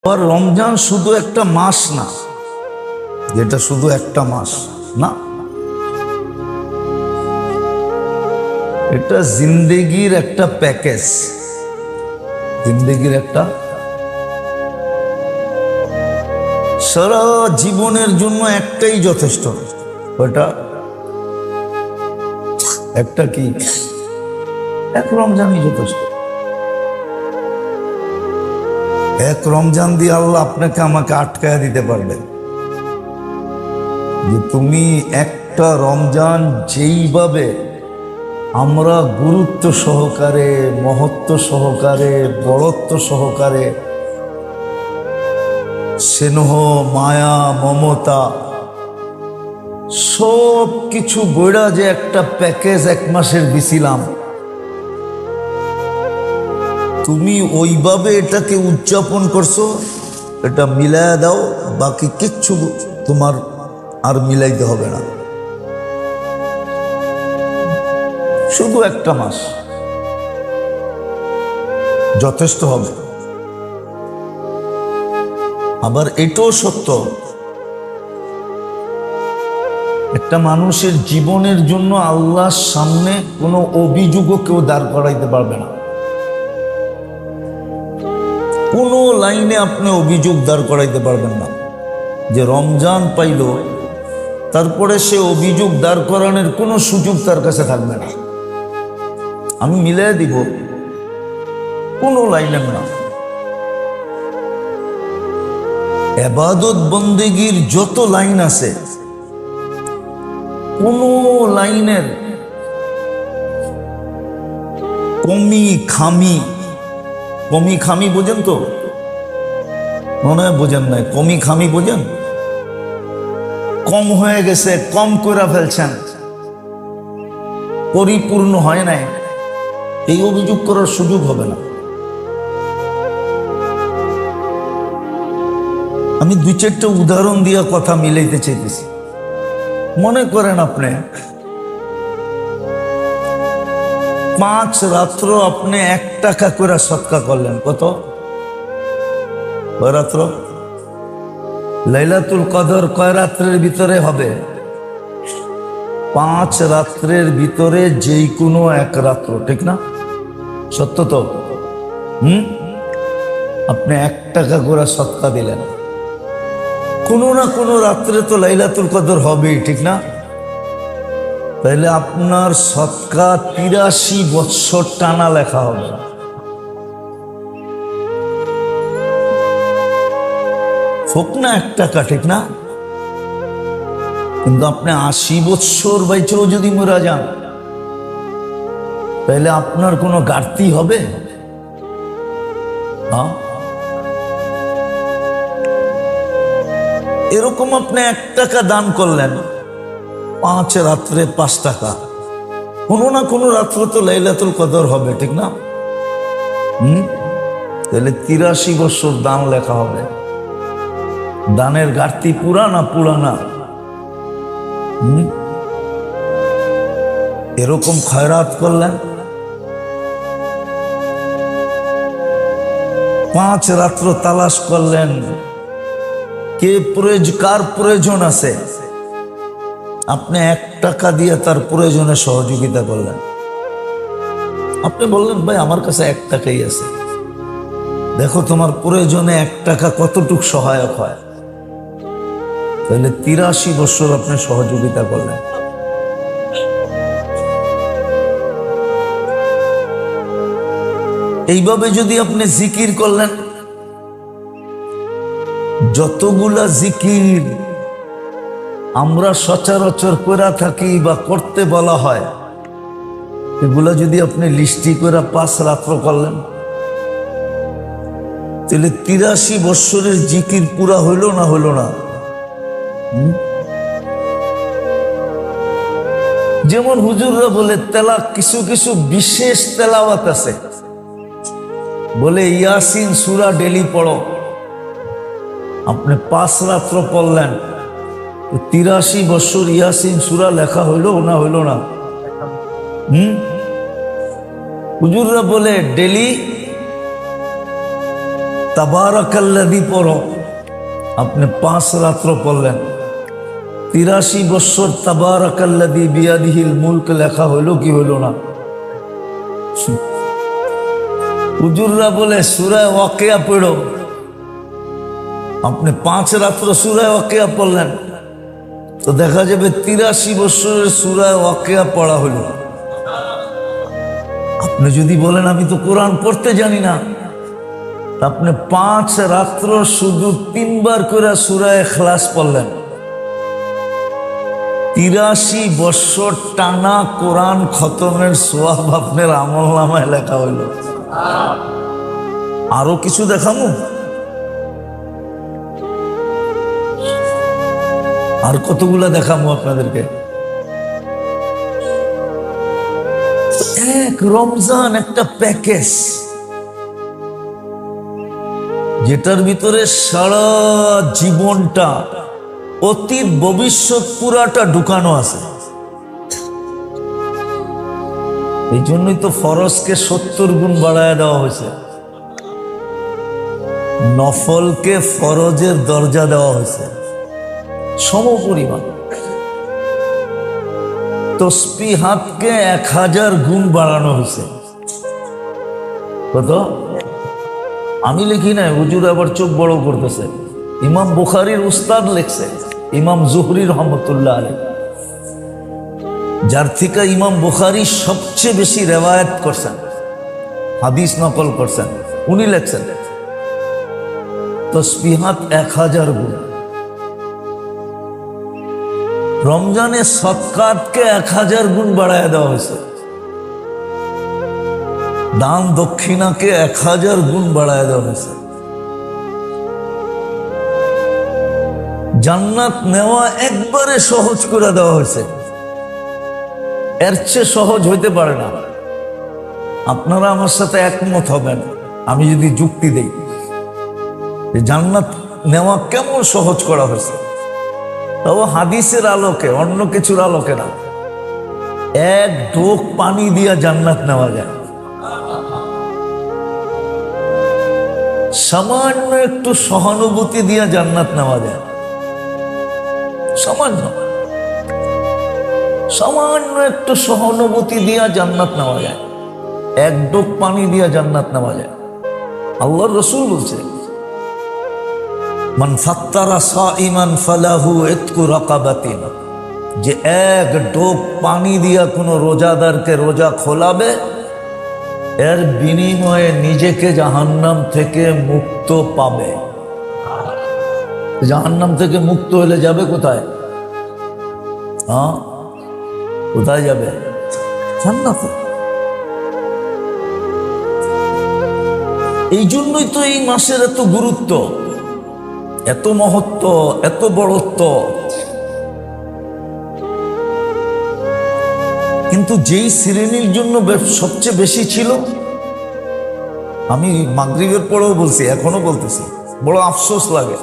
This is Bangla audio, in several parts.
আর রমজান শুধু একটা মাস না, যেটা শুধু একটা মাস না, এটা জিন্দেগির একটা প্যাকেজ, জিন্দেগির একটা সারা জীবনের জন্য একটাই যথেষ্ট। ওটা একটা কি, এক রমজানই যথেষ্ট। এক রমজান দিয়ে আল্লাহ আপনাকে আমাকে আটকায় দিতে পারবেন যে তুমি একটা রমজান যেইভাবে আমরা গুরুত্ব সহকারে, মহত্ব সহকারে, বড়ত্ব সহকারে, স্নেহ, মায়া, মমতা সব কিছু বইড়া যে একটা প্যাকেজ এক মাসের দিছিলাম, তুমি ওইভাবে এটাকে উদযাপন করছো, এটা মিলায়া দাও, বাকি কিচ্ছু তোমার আর মিলাইতে হবে না। শুধু একটা মাস যথেষ্ট হবে। আবার এটাও সত্য, একটা মানুষের জীবনের জন্য আল্লাহর সামনে কোনো অভিযোগও কেউ দাঁড় করাইতে পারবে না। কোনো লাইনে আপনি অভিযোগ দাঁড় করাইতে পারবেন না যে রমজান পাইল, তারপরে সে অভিযোগ দাঁড় করানোর কোনো সুযোগ তার কাছে থাকবে না। আমি মিলাই দিব, কোনো লাইনের না। ইবাদত বন্দেগীর যত লাইন আছে, কোনো লাইনের কমি খামি বোঝেন তো? মনে হয় বোঝেন নাই। কমি খামি বোঝেন? কম হয়ে গেছে, কম করে ফেলছেন, পরিপূর্ণ হয় নাই, এই অভিযোগ করার সুযোগ হবে না। আমি দুই চারটা উদাহরণ দিয়ে কথা মিলাইতে চাইতেছি। মনে করেন আপনি 5 রাত্র আপনি 1 টাকা করে সদকা করলেন। কত? কয় রাত্র? লাইলাতুল কদর কয় রাত্রের ভিতরে হবে? 5 রাত্রের ভিতরে যেই কোনো 1 রাত্র, ঠিক না? সত্য তো? আপনি 1 টাকা করে সদকা দিলেন, কোনো না কোনো রাত্রে তো লাইলাতুল কদর হবেই, ঠিক না? তাহলে আপনার সদকা 83 বৎসর টানা লেখা হবে। হোক না 1 টাকা, ঠিক না? কিন্তু আপনি 80 বৎসর বাইচেও যদি মরা যান, তাহলে আপনার কোনো ঘাটতি হবে? এরকম আপনি 1 টাকা দান করলেন, 5 রাত্রে 5 টাকা, কোনো না কোনো রাত্রে তো লাইলাতুল কদর হবে, ঠিক না? তাহলে 83 বছর দান লেখা হবে। দানের ঘাটতি পুরা না? এরকম খয়রাত করলেন, 5 রাত্র তালাশ করলেন কার প্রয়োজন আছে, আপনি 1 টাকা দিয়ে তার প্রয়োজনে সহযোগিতা করলেন। আপনি বললেন, ভাই আমার কাছে 1 টাকাই আছে, দেখো তোমার প্রয়োজনে 1 টাকা কতটুক সহায়ক হয়। তাহলে 83 বছর আপনি সহযোগিতা করলেন। এইভাবে যদি আপনি জিকির করলেন, যতগুলা জিকির আমরা সচরাচর করে থাকি বা করতে বলা হয়, এগুলা যদি আপনি লিস্টি করে 5 রাত্র করলেন, তাহলে 83 বৎসরের জিকির পুরা হইল না? যেমন হুজুররা বলে কিছু কিছু বিশেষ তেলাওয়াত আছে, বলে ইয়াসিন সূরা ডেলি পড়ো। আপনি 5 রাত্র পড়লেন, 83 বছর ইয়াসিন সূরা লেখা হইল না? হুজুররা বলে ডেলি তাবারাকাল্লাযী পড়ো, আপনি 5 রাত্র পড়লেন, 83 বছর তাবারাকাল্লাযী বিয়াদিহিল মুলক লেখা হইল কি হইল না? হুজুররা বলে সূরা ওয়াকিয়া পড়ো, আপনি 5 রাত্র সূরা ওয়াকিয়া পড়লেন, তো দেখা যাবে 83 বছরের সূরা ওয়াকিয়া পড়া হইল। আপনি যদি বলেন আমি তো কোরআন পড়তে জানি না, আপনি 5 রাত্র শুধু 3 বার করে সূরা ইখলাস পড়লেন, 83 বছর টানা কোরআন খতমের সওয়াব আপনার আমলনামায় লেখা হইল। আরো কিছু দেখামু? আর কতগুলা দেখামু আপনাদেরকে? এক রমজান একটা প্যাকেজ, যেটার ভিতরে সারা জীবনটা, অতীত ভবিষ্যৎ পুরাটা ঢুকানো আছে। এই জন্যই তো ফরজকে 70 গুণ বাড়ায় দেওয়া হয়েছে, নফলকে ফরজের দরজা দেওয়া হয়েছে সমপরিমাণ। তসবিহাতকে 1000 গুণ বাড়ানো হয়েছে। কত? আমি লিখি নাই, হুজুর আবার চোখ বড় করতেছে। ইমাম বুখারীর উস্তাদ লিখছে, ইমাম জুহরি রহমতুল্লাহ আলাইহি, যার থেকে ইমাম বুখারী সবচেয়ে বেশি রেওয়ায়াত করছেন, হাদিস নকল করছেন, উনি লিখছেন তসবিহাত 1000 গুণ। রমজানে সদকাতকে 1000 গুণ বাড়ায় দেওয়া হয়েছে, দান দক্ষিণাকে 1000 গুণ বাড়ায় দেওয়া হয়েছে। জান্নাত নেওয়া একবারে সহজ করে দেওয়া হয়েছে, এর চেয়ে সহজ হইতে পারে না। আপনারা আমার সাথে একমত হবেন আমি যদি যুক্তি দেই যে জান্নাত নেওয়া কেমন সহজ করা হয়েছে, তবে হাদিসের আলোকে, অন্য কিছুর আলোকে না। 1 ঢোক পানি দিয়া জান্নাত নেওয়া যায়, সামান্য একটু সহানুভূতি দিয়া জান্নাত নেওয়া যায়, সামান্য একটু সহানুভূতি দিয়া জান্নাত নেওয়া যায়, 1 ঢোক পানি দিয়া জান্নাত নেওয়া যায়। আল্লাহর রাসূল বলছে মান ফাত্তারা সাইমান ফালাহু ইতকু রাকাবাতিন, যে 1 ঢোক পানি দিয়া কোনো রোজাদারকে রোজা খোলাবে, এর বিনিময়ে নিজেকে জাহান্নাম থেকে মুক্ত পাবে। জাহান্নাম থেকে মুক্ত হলে যাবে কোথায়? হ্যাঁ, কোথায় যাবে? জান্নাতে। এই জন্যই তো এই মাসের এত গুরুত্ব, এত মহত্ব, এত বড়ত্ব। কিন্তু যেই শ্রেণীর জন্য সবচেয়ে বেশি ছিল, আমি মাগরিবের পরেও বলছি, এখনো বলতেছি, বড় আফসোস লাগে,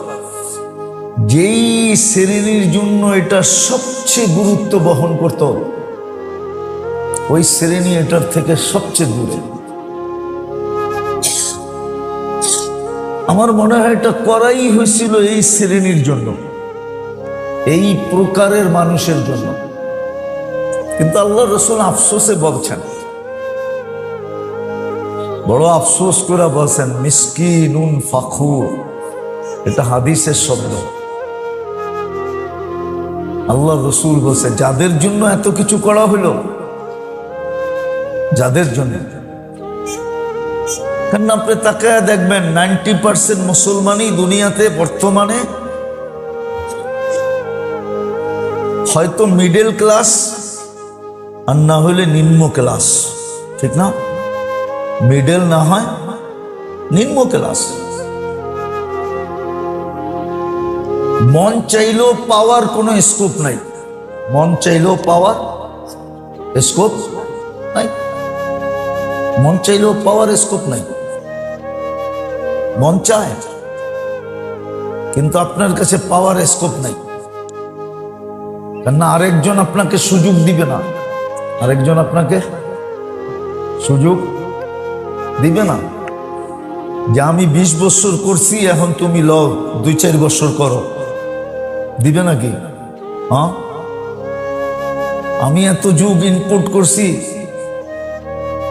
যেই শ্রেণীর জন্য এটা সবচেয়ে গুরুত্ব বহন করত, ওই শ্রেণী এটার থেকে সবচেয়ে দূরে। আমার মনে হয় এটা করাই হয়েছিল এই শ্রেণীর জন্য, এই প্রকারের মানুষের জন্য। কিন্তু আল্লাহ রাসূল আফসোসে বলছেন, বড় আফসোস করে বলছেন, মিসকিনুন ফাখুর, এটা হাদিসের শব্দ। আল্লাহ রাসূল বলছে যাদের জন্য এত কিছু করা হলো, যাদের জন্য, কারণ আপনি তাকায় দেখবেন 90% মুসলমানই দুনিয়াতে বর্তমানে হয়তো মিডল ক্লাস আর না হলে নিম্ন ক্লাস, ঠিক না? মিডল না হয় নিম্ন ক্লাস। মন চাইলেও পাওয়ার কোনো স্কোপ নাই, মন চাইলেও পাওয়ার স্কোপ নাই, মন চাইলেও পাওয়ার স্কোপ নাই। মন চায় কিন্তু আপনার কাছে পাওয়ার স্কোপ নাই, কেননা আরেকজন আপনাকে সুযোগ দিবে না, আরেকজন আপনাকে সুযোগ দিবে না। যে আমি 20 বছর করছি, এখন তুমি লও 2-4 বছর করো, দিবে নাকি? হ্যাঁ, আমি এত যুগ ইনপুট করছি,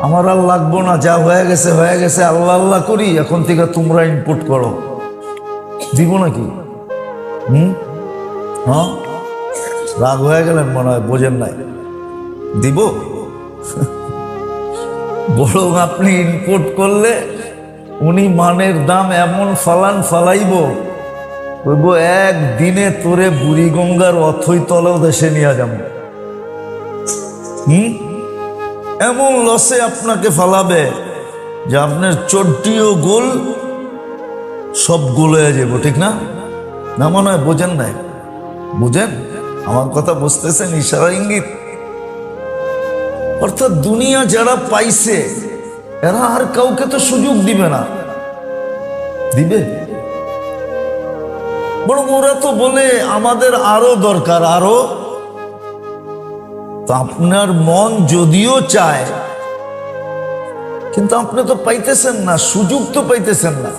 আমার আর লাগবো না, যা হয়ে গেছে হয়ে গেছে, আল্লাহ আল্লাহ করি, এখন থেকে তোমরা ইনপুট করো, দিব নাকি? হ্যাঁ, রাগ হয়ে গেলেন মনে হয়, বোঝেন নাই। দিব? বরং আপনি ইনপুট করলে উনি মানের দাম এমন ফালাইব, বলবো একদিনে তোরে বুড়িগঙ্গার অথই তলেও দেশে নিয়ে যাব। এমন লসে আপনাকে ফালাবে যে আপনার চড্ডিও গোল, সব গোল হয়ে যাব, ঠিক না? না মনে হয় বোঝেন নাই? বুঝেন আমার কথা? বুঝতেছেন? ইশারা ইঙ্গিত। অর্থাৎ দুনিয়া যারা পাইছে এরা আর কাউকে তো সুযোগ দিবে না, দিবে? বরং ওরা তো বলে আমাদের আরো দরকার, আরো। তো আপনার মন যদিও চায়, কিন্তু আপনি তো পাইতেছেন না, সুযোগ তো পাইতেছেন না।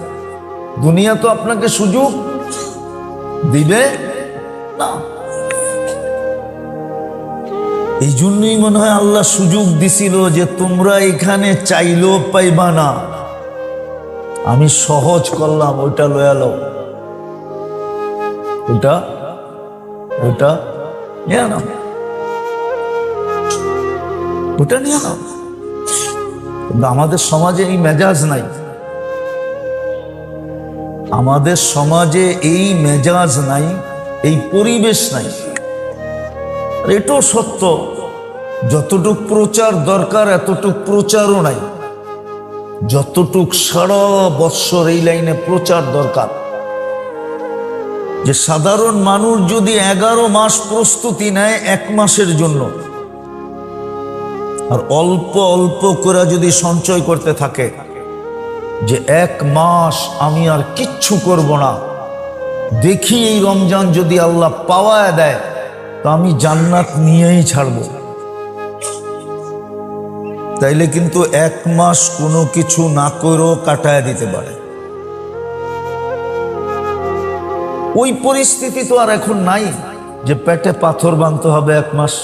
দুনিয়া তো আপনাকে সুযোগ দিবে না। এই জন্যই মনে হয় আল্লাহ সুযোগ দিছিল যে তোমরা এখানে চাইলেও পাইবা না, আমি সহজ করলাম, ওইটা লয়া লও, ওটা নিয়ে নাও, ওটা নিয়ে নাও। কিন্তু আমাদের সমাজে এই মেজাজ নাই, আমাদের সমাজে এই মেজাজ নাই, এই পরিবেশ নাই। এটাও সত্য, যতটুক প্রচার দরকার এতটুক প্রচারও নাই, যতটুক সারা বৎসর এই লাইনে প্রচার দরকার। যে সাধারণ মানুষ যদি 11 মাস প্রস্তুতি নেয় 1 মাসের জন্য, আর অল্প অল্প করে যদি সঞ্চয় করতে থাকে যে 1 মাস আমি আর কিচ্ছু করব না, দেখি এই রমজান যদি আল্লাহ পাওয়ায় দেয় তো আমি জান্নাত নিয়েই ছাড়ব, তাইলে কিন্তু 1 মাস কোনো কিছু না করেও কাটায় দিতে পারে। ওই পরিস্থিতি তো আর এখন নাই যে পেটে পাথর বাঁধতে হবে 1 মাস,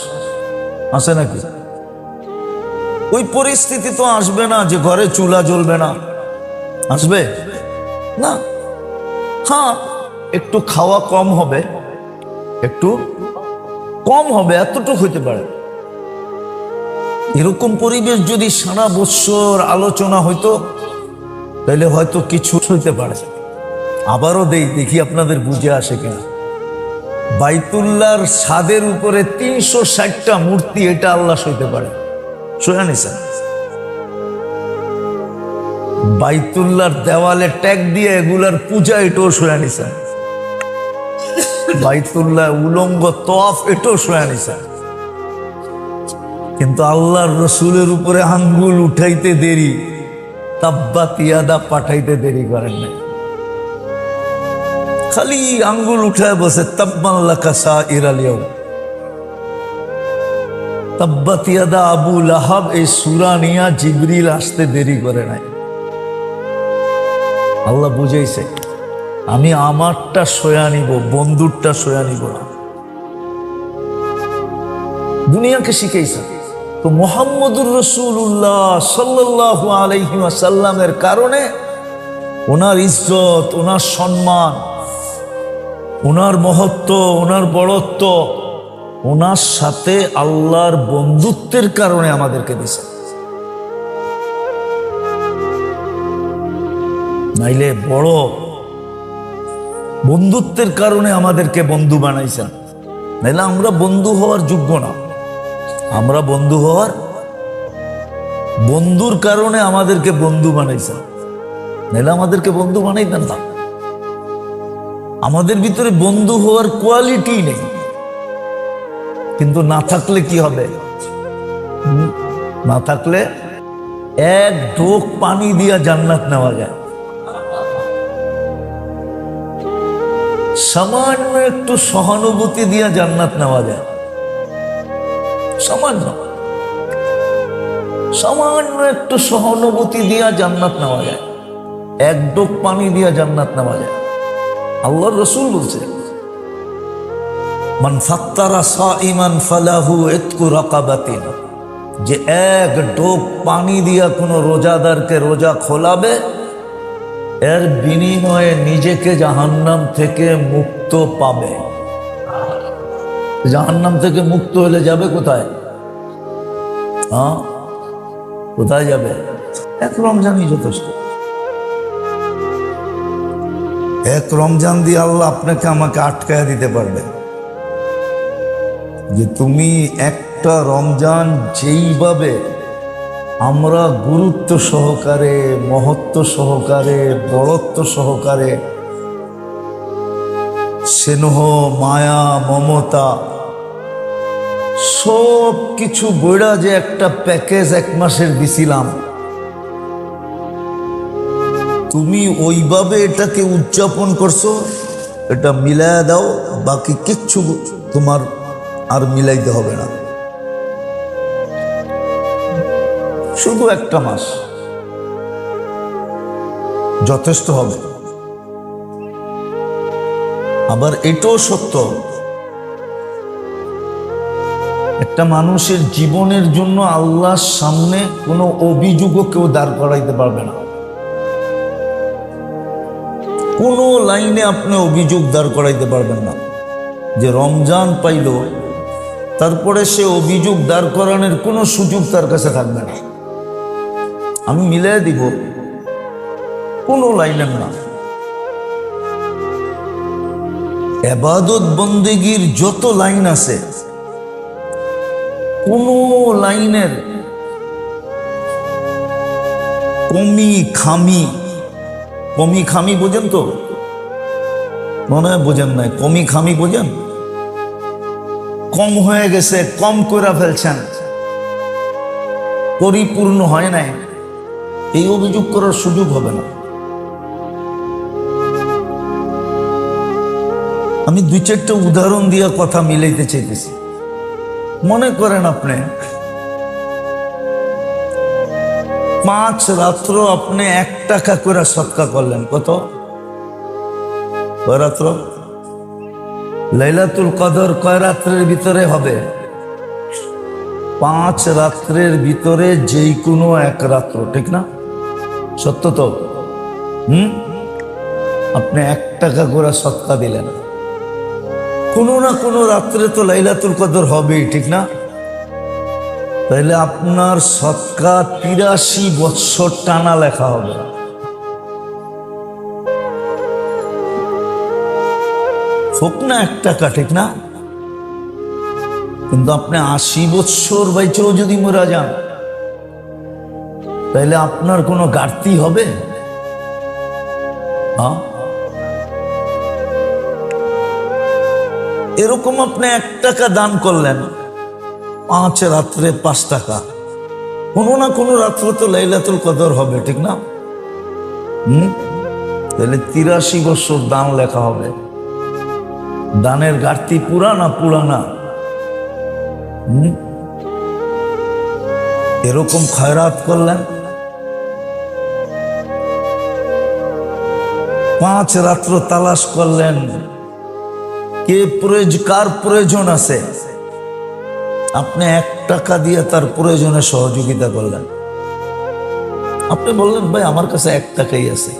আছে নাকি? ওই পরিস্থিতি তো আসবে না যে ঘরে চুলা জ্বলবে না, আসবে না। হ্যাঁ, একটু খাওয়া কম হবে, একটু কম হবে, এতটুকু হইতে পারে। এরকম পরিবেশ যদি সারা বছর আলোচনা হইতো তাহলে হয়তো কিছু হইতে পারে। আবারও দেখি আপনাদের বুঝে আসে কিনা। বাইতুল্লাহর ছাদের উপরে 360টা মূর্তি, এটা আল্লাহ সইতে পারে? সইয়া নিছেন? বাইতুল্লাহর দেওয়ালে ট্যাগ দিয়ে এগুলার পূজা, এটাও সইয়া নিছেন? বাইতুল্লাহ উলঙ্গ তওয়াফ, এটাও সইয়া নিছেন? কিন্তু আল্লাহর রসুলের উপরে আঙ্গুল উঠাইতে দেরি, তাব্বাত ইয়াদা পাঠাইতে দেরি করেন নাই, খালি আঙ্গুল উঠায় বসে তাব্বান লাকা সাইরাল ইয়াউম, তাব্বাত ইয়াদা আবু লাহাব, এই সূরা নিয়া জিবরিল আসতে দেরি করে নাই। আল্লাহ বুঝাইছে আমি আমারটা সয়া নিব, বন্ধুরটা সয়া নিব না। দুনিয়াকে শিখাইছে। তো মুহাম্মদুর রাসূলুল্লাহ সাল্লাল্লাহু আলাইহি ওয়াসাল্লামের কারণে ওনার ইজ্জত, ওনার সম্মান, ওনার মহত্ব, ওনার বড়ত্ব, ওনার সাথে আল্লাহর বন্ধুত্বের কারণে আমাদেরকে দিছে। নাইলে বড় বন্ধুত্বের কারণে আমাদেরকে বন্ধু বানাইছেন, নাইলে আমরা বন্ধু হওয়ার যোগ্য না। আমরা বন্ধু হওয়ার, বন্ধুর কারণে আমাদেরকে বন্ধু বানাইছেন, নাইলে আমাদেরকে বন্ধু বানাইতেন না। আমাদের ভিতরে বন্ধু হওয়ার কোয়ালিটি নেই, কিন্তু না থাকলে কি হবে? না থাকলে 1 ঢোক পানি দিয়া জান্নাত নেওয়া যায়। সামান্য একটু সহানুভূতি দিয়া জান্নাত নেওয়া যায়, সামান্য একটু সহানুভূতি দিয়া জান্নাত নেওয়া যায়। এক ডোক পানি দিয়া জান্নাত নামা যায়। আল্লাহর রাসূল বলছে, মান ফাত্তারা সাইমান ফালাহু ইতকু রাকাবাতিন, যে এক ডোক পানি দিয়া কোনো রোজাদারকে রোজা খোলাবে, এর বিনিময়ে নিজেকে জাহান্নাম থেকে মুক্ত পাবে। জাহান্নাম থেকে মুক্ত হলে যাবে কোথায়? হ্যাঁ, কোথায় যাবে? এক রমজানই যথেষ্ট। এক রমজান দিয়ে আল্লাহ আপনাকে আমাকে আটকায় দিতে পারবে, যে তুমি একটা রমজান যেইভাবে আমরা গুরুত্ব সহকারে, মহত্ব সহকারে, বড়ত্ব সহকারে, স্নেহ, মায়া, মমতা সব কিছু বইড়া যে একটা প্যাকেজ এক মাসের দিছিলাম, তুমি ওইভাবে এটাকে উদযাপন করছো, এটা মিলায়া দাও, বাকি কিচ্ছু তোমার আর মিলাইতে হবে না। শুধু একটা মাস যথেষ্ট হবে। আবার এটাও সত্য, একটা মানুষের জীবনের জন্য আল্লাহর সামনে কোনো অভিযোগও কেউ দাঁড় করাইতে পারবে না। কোনো লাইনে আপনি অভিযোগ দাঁড় করাইতে পারবেন না। যে রমজান পাইল, তারপরে সে অভিযোগ দাঁড় করানোর কোনো সুযোগ তার কাছে থাকবে না। আমি মিলাই দিব, কোনো লাইনের না। ইবাদত বন্দেগীর যত লাইন আছে, কোনো লাইনের কমি খামি বোঝেন তো? মনে হয় বোঝেন নাই। কমি খামি বোঝেন? কম হয়ে গেছে, কম করে ফেলছেন, পরিপূর্ণ হয় নাই, এই অভিযোগ করার সুযোগ হবে না। আমি দুই চারটা উদাহরণ দিয়ে কথা মিলাইতে চাইতেছি। মনে করেন আপনি 5 রাত্র আপনি 1 টাকা করে সদকা করলেন। কত? কয় রাত্র? লাইলাতুল কদর কয় রাত্রের ভিতরে হবে? 5 রাত্রের ভিতরে যেই কোনো 1 রাত্র, ঠিক না? সত্য তো? আপনি 1 টাকা করে সদকা দিলেন, কোনো না কোনো রাত্রে তো লাইলাতুল কদর হবেই, ঠিক না? তাহলে আপনার সদকা 83 বৎসর টানা লেখা হবে। হোক না 1 টাকা, ঠিক না? কিন্তু আপনি 80 বৎসর বাইচেও যদি মরা যান, তাহলে আপনার কোনো ঘাটতি হবে? হ্যাঁ, এরকম আপনি 1 টাকা দান করলেন, 5 রাত্রে 5 টাকা, কোনো না কোনো রাত্র তো লাইলাতুল কদর হবে, ঠিক না? তাহলে 83 বছর দান লেখা হবে। দানের ঘাটতি পুরা না? এরকম খয়রাত করলেন, 5 রাত্র তালাশ করলেন, কার প্রয়োজন আছে, আপনি 1 টাকা দিয়ে তার প্রয়োজনে সহযোগিতা করলেন। আপনি বললেন, ভাই আমার কাছে 1 টাকাই আছে,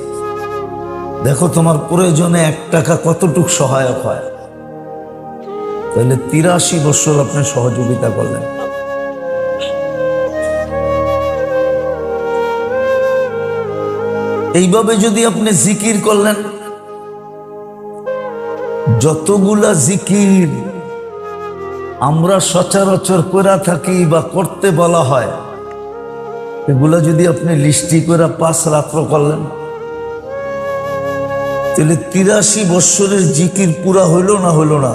দেখো তোমার প্রয়োজনে 1 টাকা কতটুক সহায়ক হয়। তাহলে 83 বছর আপনি সহযোগিতা করলেন। এইভাবে যদি আপনি জিকির করলেন, যতগুলা জিকির আমরা সচরাচর করে থাকি বা করতে বলা হয়, এগুলা যদি আপনি লিস্টি করে 5 রাত্র করলেন, তাহলে 83 বৎসরের জিকির পুরা হইল না?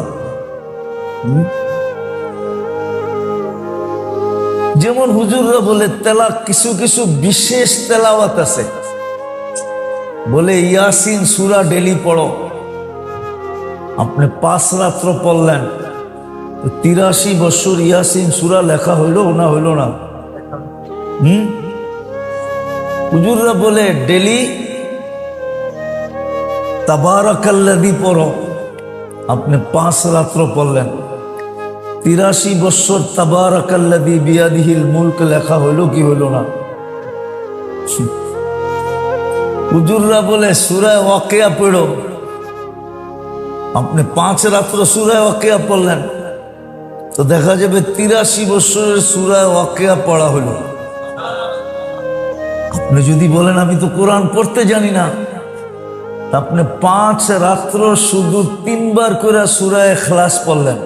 যেমন হুজুররা বলে কিছু বিশেষ তেলাওয়াত আছে, বলে ইয়াসিন সূরা ডেলি পড়ো। আপনি 5 রাত্র পড়লেন, 83 বছর ইয়াসিন সূরা লেখা হইল না? হুজুররা বলে ডেলি তাবারাকাল্লাযী পড়ো, আপনি 5 রাত্র পড়লেন, 83 বছর তাবারাকাল্লাযী বিয়াদিহিল মুলক লেখা হইল কি হইল না? হুজুররা বলে সূরা ওয়াকিয়া পড়ো, আপনি 5 রাত্র সূরা ওয়াকিয়া পড়লেন, তো দেখা যাবে 83 বছরের সূরা ওয়াকিয়া পড়া হইল। আপনি যদি বলেন আমি তো কোরআন পড়তে জানি না, আপনি 5 রাত্র শুধু 3 বার করে সূরা ইখলাস পড়লেন,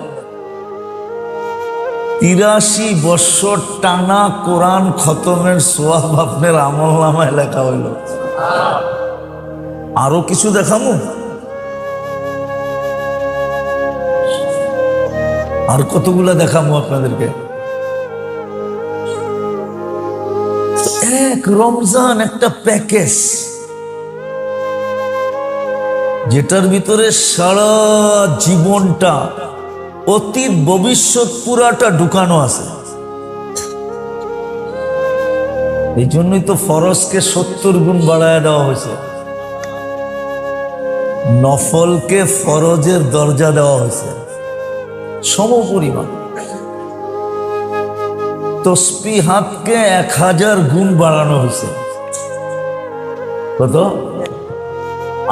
83 বছর টানা কোরআন খতমের সওয়াব আপনার আমলনামায় লেখা হইল। আরো কিছু দেখামু? আর কতগুলা দেখামু আপনাদেরকে? এক রমজান একটা প্যাকেজ, যেটার ভিতরে সারা জীবনটা, অতীত ভবিষ্যৎ পুরাটা ঢুকানো আছে। এই জন্যই তো ফরজকে 70 গুণ বাড়ায় দেওয়া হয়েছে, নফলকে ফরজের দরজা দেওয়া হয়েছে সমপরিমাণ, তসবিহাতকে 1000 গুণ বাড়ানো হয়েছে। কত?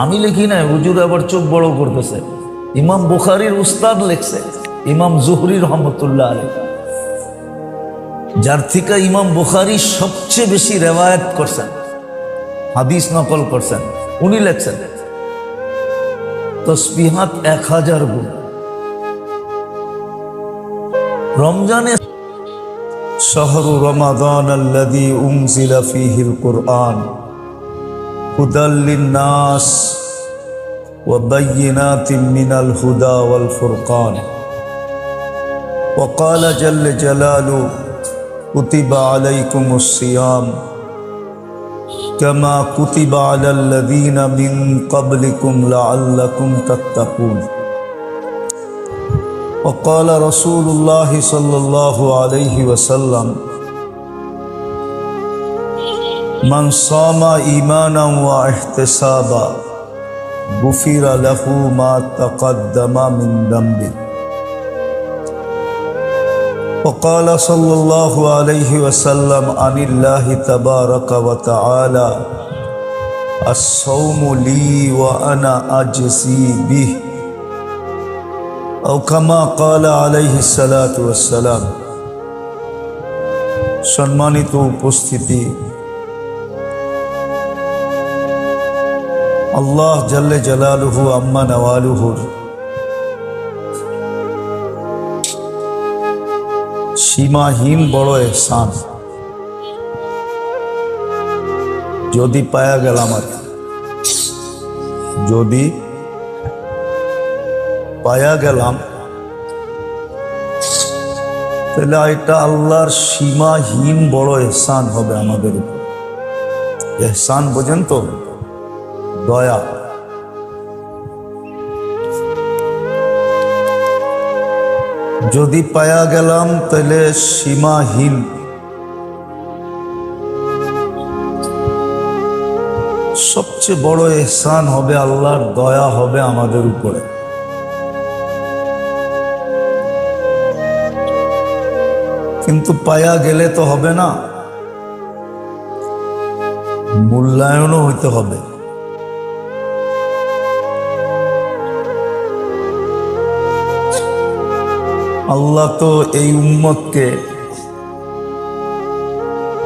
আমি লিখি নাই, হুজুর আবার চোখ বড় করতেছে। ইমাম বুখারীর উস্তাদ লিখছে, ইমাম জুহরি রহমতুল্লাহ আলাইহি, যার থেকে ইমাম বুখারী সবচেয়ে বেশি রেওয়ায়াত করছেন, হাদিস নকল করছেন, উনি লিখছেন তসবিহাত 1000 গুণ। রমজানে শাহরু রমাদান আল্লাযী উনজিলা ফীহিল কুরআন হুদাল লিন-নাস ওয়া বায়্যিনাতিন মিনাল হুদা ওয়াল ফুরকান ওয়া ক্বালা জাল্লা জালালুহু কুতিবা আলাইকুমুস সিয়াম কামা কুতিবা আলাল্লাযীনা মিন ক্বাবলিকুম লাআল্লাকুম তাত্তাকুন। وقال رسول الله صلى الله عليه وسلم من صام إيمانا واحتسابا غفر له ما تقدم من ذنبه وقال صلى الله عليه وسلم عن الله تبارك وتعالى الصوم لي وأنا أجزي به أو كما قال عليه الصلاة والسلام। সম্মানিত উপস্থিতি, আল্লাহ জাল্লে জালালুহু আম্মা নওয়ালুহুর সীমাহীন বড় ইহসান যদি পায়া গেলাম, আর যদি পায়া গেলাম, তাহলে এটা আল্লাহর সীমাহীন বড় ইহসান হবে আমাদের উপর। ইহসান বোঝেন তো? দয়া। যদি পায়া গেলাম তাহলে সীমাহীন সবচেয়ে বড় ইহসান হবে, আল্লাহর দয়া হবে আমাদের উপরে। কিন্তু পায়া গেলে তো হবে না, মূল্যায়নও হইতে হবে। আল্লাহ তো এই উম্মতকে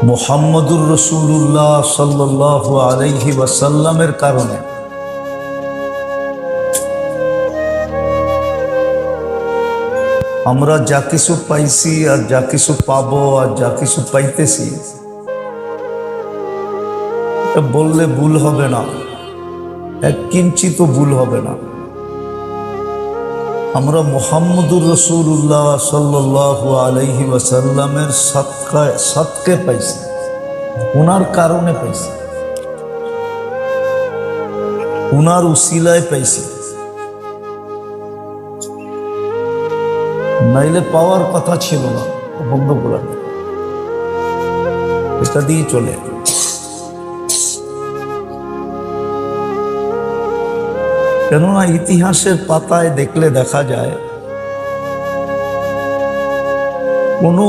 মুহাম্মদুর রাসূলুল্লাহ সাল্লাল্লাহু আলাইহি ওয়াসাল্লামের কারণে আমরা যা কিছু পাইছি আর যা কিছু পাবো আর যা কিছু পাইতেছি, এটা বললে ভুল হবে না, এক কিঞ্চিত ভুল হবে না। আমরা মুহাম্মদুর রাসূলুল্লাহ সাল্লাল্লাহু আলাইহি ওয়াসাল্লামের সাদকায় পাইছি, ওনার কারণে পাইছি, ওনার উসিলায় পাইছি, নাইলে পাওয়ার কথা ছিল না। বন্ধ করে এটা দিয়ে চলে। কেননা ইতিহাসের পাতায় দেখলে দেখা যায় কোনো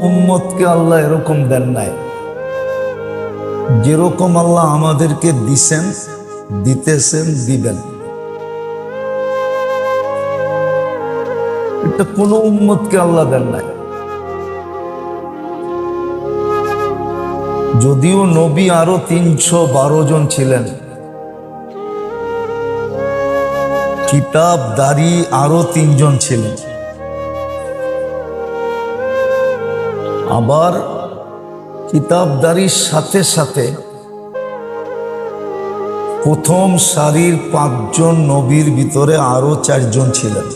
উম্মতকে আল্লাহ এরকম দেন নাই যেরকম আল্লাহ আমাদেরকে দিছেন, দিতেছেন, দিবেন। এটা কোনো উম্মতকে আল্লাহ দেন নাই। যদিও নবী আরো 312 জন ছিলেন, কিতাবদারি আরো 3 জন ছিলেন, আবার কিতাবদারির সাথে সাথে প্রথম সারির 5 জন নবীর ভিতরে আরো 4 জন ছিলেন।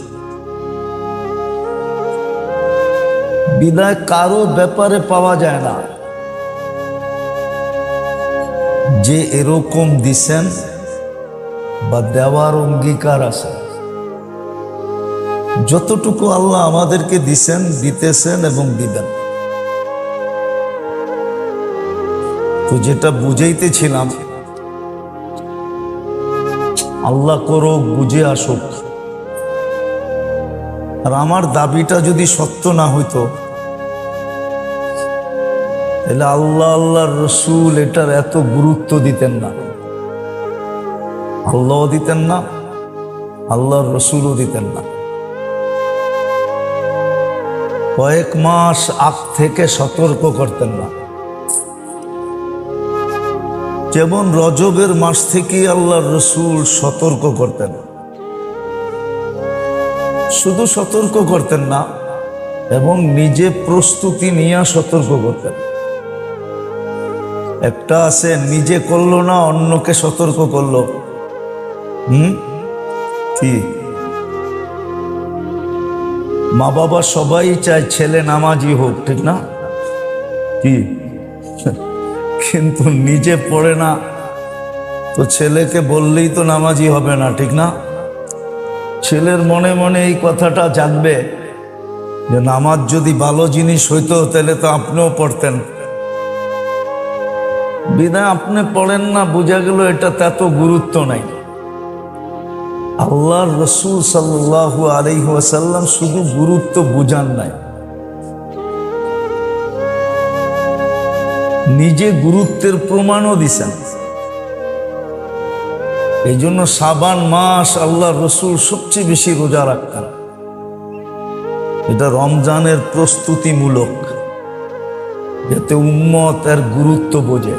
বিদায় কারো ব্যাপারে পাওয়া যায় না যে এরকম দিছেন বা দেওয়ার অঙ্গীকার আছে। যতটুকু আল্লাহ আমাদেরকে দিছেন, দিতেছেন এবং দিবেন। তো যেটা বুঝাইতেছিলাম, আল্লাহ করুক বুঝে আসুক। আর আমার দাবিটা যদি সত্য না হইতো তাহলে আল্লাহ আল্লাহর রসুল এটার এত গুরুত্ব দিতেন না। আল্লাহও দিতেন না, আল্লাহর রসুলও দিতেন না। কয়েক মাস আগ থেকে সতর্ক করতেন না। যেমন রজবের মাস থেকে আল্লাহর রসুল সতর্ক করতেন। শুধু সতর্ক করতেন না, এবং নিজে প্রস্তুতি নিয়ে সতর্ক করতেন। একটা আছে নিজে করলো না, অন্যকে সতর্ক করলো। কি মা বাবা সবাই চায় ছেলে নামাজি হোক, ঠিক না? কি কিন্তু নিজে পড়ে না, তো ছেলেকে বললেই তো নামাজি হবে না, ঠিক না? ছেলের মনে মনে এই কথাটা জাগবে যে নামাজ যদি ভালো জিনিস হইতো তাহলে তো আপনিও পড়তেন। বিধায় আপনি পড়েন না, বোঝা গেল এটা এত গুরুত্ব নাই। আল্লাহর রসুল সাল্লাল্লাহু আলাইহি ওয়াসাল্লাম শুধু গুরুত্ব বুঝান নাই, নিজে গুরুত্বের প্রমাণও দিছেন। এই জন্য শাবান মাস আল্লাহর রসুল সবচেয়ে বেশি রোজা রাখতেন। এটা রমজানের প্রস্তুতিমূলক, যাতে উম্মত এর গুরুত্ব বোঝে।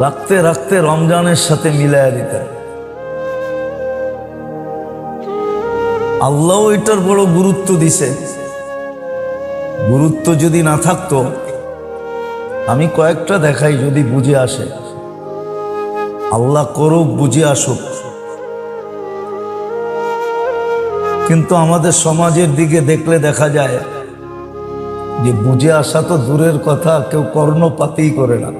রাখতে রাখতে রমজানের সাথে মিলাইয়া দিতেন। আল্লাহ এটার বড় গুরুত্ব দিছে। গুরুত্ব যদি না থাকতো, আমি কয়েকটা দেখাই যদি বুঝে আসে। আল্লাহ করুক বুঝে আসুক। কিন্তু আমাদের সমাজের দিকে দেখলে দেখা যায় যে বুঝে আসা তো দূরের কথা, কেউ কর্ণপাতই করে না।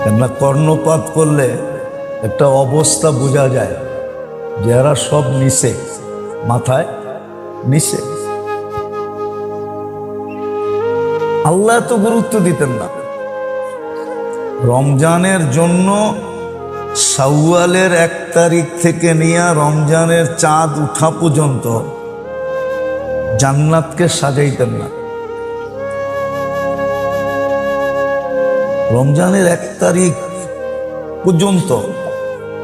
কেননা কর্ণপাত করলে একটা অবস্থা বোঝা যায় যে এরা সব নিচে, মাথায় নিচে। আল্লাহ তো গুরুত্ব দিতেন না। রমজানের জন্য শাওয়ালের 1 তারিখ থেকে নিয়ে রমজানের চাঁদ উঠা পর্যন্ত জান্নাতকে সাজাইতেন না। রমজানের 1 তারিখ পর্যন্ত,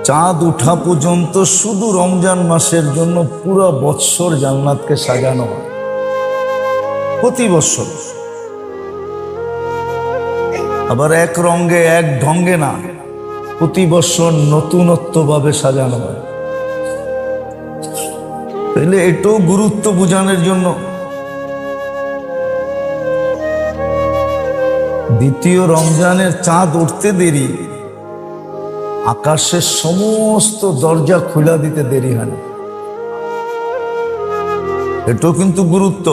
চাঁদ উঠা পর্যন্ত শুধু রমজান মাসের জন্য পুরো বৎসর জান্নাতকে সাজানো হয়, প্রতি বৎসর। আবার এক রঙে এক ঢঙ্গে না, প্রতি বৎসর নতুনত্ব ভাবে সাজানো হয়। তাহলে এটাও গুরুত্ব বোঝানোর জন্য। দ্বিতীয় রমজানের চাঁদ উঠতে দেরি, আকাশের সমস্ত দরজা খুলে দিতে দেরি হয় না। এটাও কিন্তু গুরুত্ব।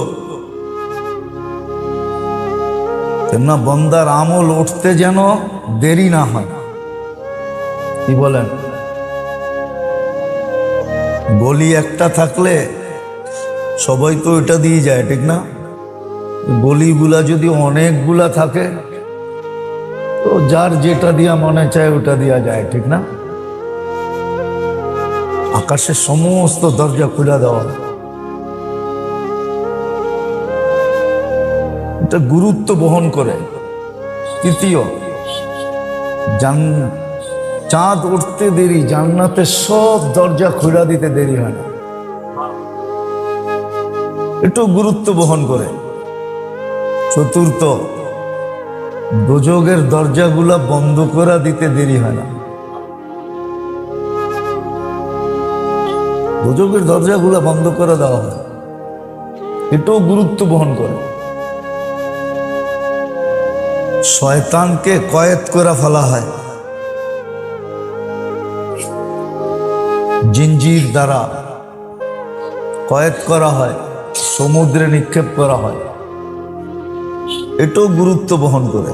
কেননা বন্দার আমল উঠতে যেন দেরি না হয়। কি বলেন? গলি একটা থাকলে সবাই তো এটা দিয়ে যায়, ঠিক না? গলিগুলা যদি অনেকগুলা থাকে তো যার যেটা দিয়া মনে চায় ওটা দিয়া যায়, ঠিক না? আকাশের সমস্ত দরজা খুলে দেওয়া, এটা গুরুত্ব বহন করে। তৃতীয়, চাঁদ উঠতে দেরি, জান্নাতের সব দরজা খুলে দিতে দেরি হয় না, একটু গুরুত্ব বহন করে। চতুর্থ, দোজখের দরজাগুলা বন্ধ করে দিতে দেরি হয় না, দোজখের দরজাগুলা বন্ধ করে দেওয়া হয়, এটাও গুরুত্ব বহন করে। শয়তানকে কয়েদ করে ফেলা হয়, জিঞ্জির দ্বারা কয়েদ করা হয়, সমুদ্রে নিক্ষেপ করা হয়, এটাও গুরুত্ব বহন করে।